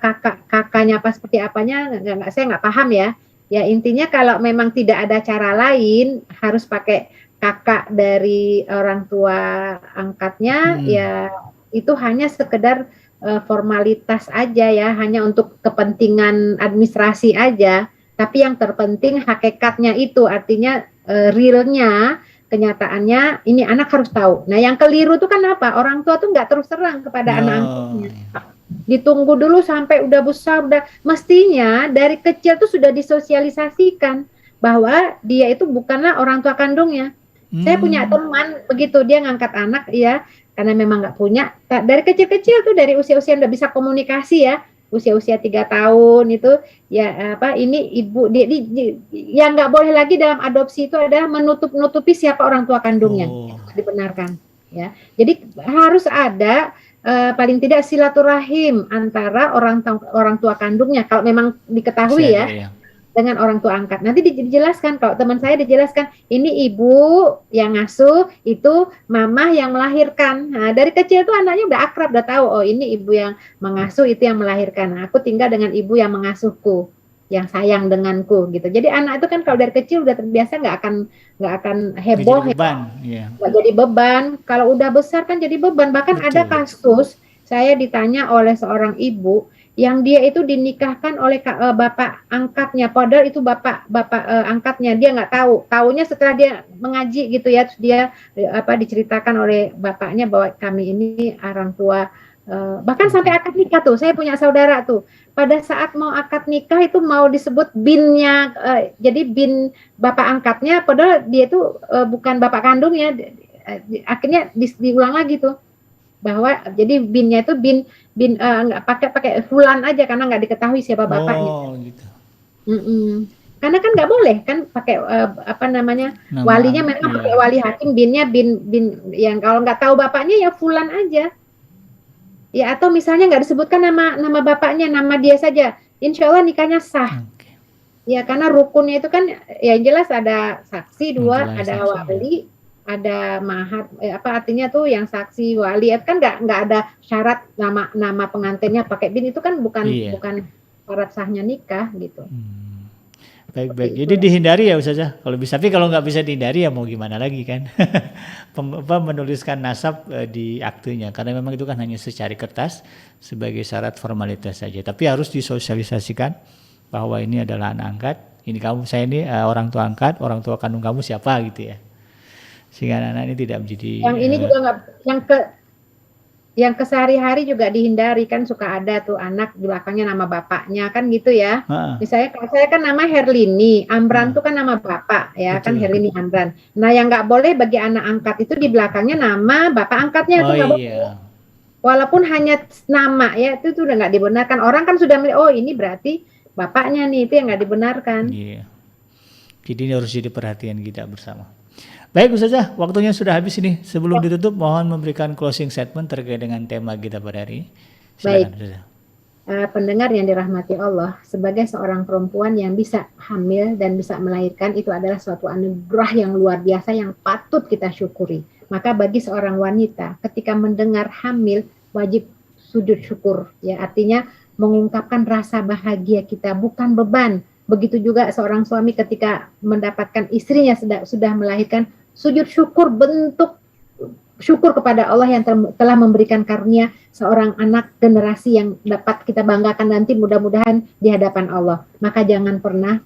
kakaknya apa seperti apanya saya nggak paham ya. Ya intinya kalau memang tidak ada cara lain harus pakai kakak dari orang tua angkatnya ya itu hanya sekedar formalitas aja ya, hanya untuk kepentingan administrasi aja. Tapi yang terpenting hakikatnya itu, artinya realnya, kenyataannya ini anak harus tahu. Nah yang keliru itu kan apa? Orang tua tuh nggak terus terang kepada anak angkatnya. Ditunggu dulu sampai udah besar, udah mestinya dari kecil tuh sudah disosialisasikan bahwa dia itu bukanlah orang tua kandungnya. Saya punya teman begitu, dia ngangkat anak ya, karena memang nggak punya dari kecil-kecil tuh, dari usia-usia udah bisa komunikasi ya, usia-usia 3 tahun itu ya apa ini ibu dia yang nggak boleh lagi dalam adopsi itu adalah menutupi siapa orang tua kandungnya, dibenarkan ya. Jadi harus ada paling tidak silaturahim antara orang tua kandungnya kalau memang diketahui ya. Dengan orang tua angkat. Nanti dijelaskan, kalau teman saya dijelaskan, ini ibu yang ngasuh, itu mama yang melahirkan. Nah, dari kecil tuh anaknya udah akrab, udah tahu, oh ini ibu yang mengasuh, itu yang melahirkan. Nah, aku tinggal dengan ibu yang mengasuhku, yang sayang denganku, gitu. Jadi anak itu kan kalau dari kecil udah terbiasa nggak akan heboh, nggak jadi beban. Kalau udah besar kan jadi beban. Bahkan ada kasus, saya ditanya oleh seorang ibu, yang dia itu dinikahkan oleh bapak angkatnya, padahal itu bapak angkatnya, dia nggak tahu, taunya setelah dia mengaji gitu ya, terus dia diceritakan oleh bapaknya bahwa kami ini orang tua, bahkan sampai akad nikah tuh, saya punya saudara tuh, pada saat mau akad nikah itu mau disebut binnya, jadi bin bapak angkatnya, padahal dia itu bukan bapak kandungnya, akhirnya diulang lagi tuh, bahwa jadi binnya itu bin nggak pakai fulan aja karena nggak diketahui siapa bapaknya. Gitu. Karena kan nggak boleh kan pakai walinya memang pakai wali hakim, binnya bin yang kalau nggak tahu bapaknya ya fulan aja. Ya atau misalnya nggak disebutkan nama bapaknya, nama dia saja, insya Allah nikahnya sah. Ya karena rukunnya itu kan ya jelas ada saksi 2, ada wali. Ada mahar, artinya tuh yang saksi wali kan nggak ada syarat nama pengantinnya pakai bin, itu kan bukan syarat sahnya nikah gitu. Baik. Jadi dihindari ya Ustazah kalau bisa, tapi kalau nggak bisa dihindari ya mau gimana lagi kan. Menuliskan nasab di aktenya, karena memang itu kan hanya secari kertas sebagai syarat formalitas saja, tapi harus disosialisasikan bahwa ini adalah anak angkat, ini kamu, saya ini orang tua angkat, orang tua kandung kamu siapa gitu ya, sehingga anak-anak ini tidak menjadi yang ini juga nggak, yang kesehari-hari juga dihindari kan, suka ada tuh anak di belakangnya nama bapaknya kan gitu ya. Misalnya kalau saya kan nama Herlini, Amran tuh kan nama bapak ya. Betul. Kan Herlini Amran. Nah yang nggak boleh bagi anak angkat itu di belakangnya nama bapak angkatnya, itu nggak boleh. Walaupun hanya nama ya, itu udah nggak dibenarkan. Orang kan sudah melihat, oh ini berarti bapaknya nih, itu yang nggak dibenarkan. Jadi ini harus jadi perhatian kita bersama. Baik Ustazah, waktunya sudah habis ini. Sebelum ditutup, mohon memberikan closing statement terkait dengan tema kita pada hari ini. Silakan, Ustazah. Pendengar yang dirahmati Allah, sebagai seorang perempuan yang bisa hamil dan bisa melahirkan, itu adalah suatu anugerah yang luar biasa yang patut kita syukuri. Maka bagi seorang wanita, ketika mendengar hamil, wajib sujud syukur. Ya, artinya mengungkapkan rasa bahagia kita, bukan beban. Begitu juga seorang suami ketika mendapatkan istrinya sudah melahirkan, sujud syukur bentuk syukur kepada Allah yang telah memberikan karunia seorang anak generasi yang dapat kita banggakan nanti mudah-mudahan di hadapan Allah. Maka jangan pernah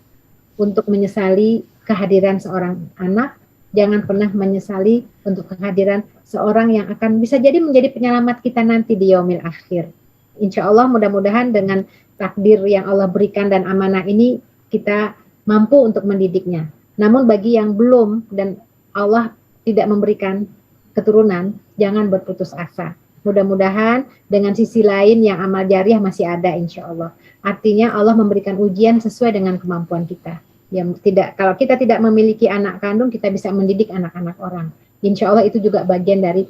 untuk menyesali kehadiran seorang anak, jangan pernah menyesali untuk kehadiran seorang yang akan bisa jadi menjadi penyelamat kita nanti di yaumil akhir. Insya Allah mudah-mudahan dengan takdir yang Allah berikan dan amanah ini kita mampu untuk mendidiknya. Namun bagi yang belum dan Allah tidak memberikan keturunan, jangan berputus asa. Mudah-mudahan dengan sisi lain yang amal jariah masih ada insya Allah. Artinya Allah memberikan ujian sesuai dengan kemampuan kita. Yang tidak, kalau kita tidak memiliki anak kandung, kita bisa mendidik anak-anak orang. Insya Allah itu juga bagian dari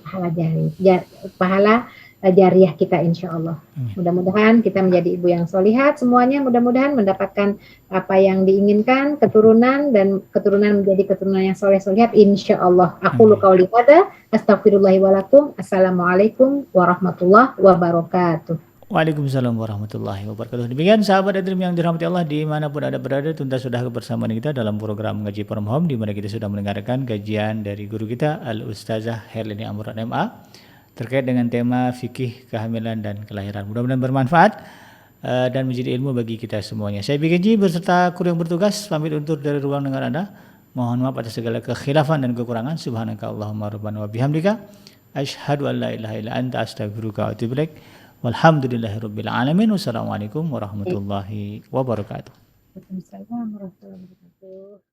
pahala jariah kita insya Allah. Mudah-mudahan kita menjadi ibu yang solihat semuanya, mudah-mudahan mendapatkan apa yang diinginkan, keturunan dan keturunan menjadi keturunan yang soleh-solihat insya Allah. Aku qauli hadza, astaghfirullahi wa lakum. Assalamualaikum warahmatullahi wabarakatuh. Waalaikumsalam warahmatullahi wabarakatuh. Demikian sahabat Adrim yang dirahmati Allah dimanapun Anda berada, tuntas sudah bersama kita dalam program Ngaji From Home, di mana kita sudah mendengarkan kajian dari guru kita Al-Ustazah Herlini Amran MA terkait dengan tema fikih kehamilan dan kelahiran. Mudah-mudahan bermanfaat dan menjadi ilmu bagi kita semuanya. Saya BKJ beserta kru yang bertugas pamit undur dari ruang dengar Anda. Mohon maaf atas segala kekhilafan dan kekurangan. Subhanaka Allahumma rabbana wa bihamdika asyhadu an la ilaha illa anta astaghfiruka wa atubu ilaik. Walhamdulillahirabbil alamin. Wassalamualaikum warahmatullahi wabarakatuh. Waalaikumsalam warahmatullahi wabarakatuh.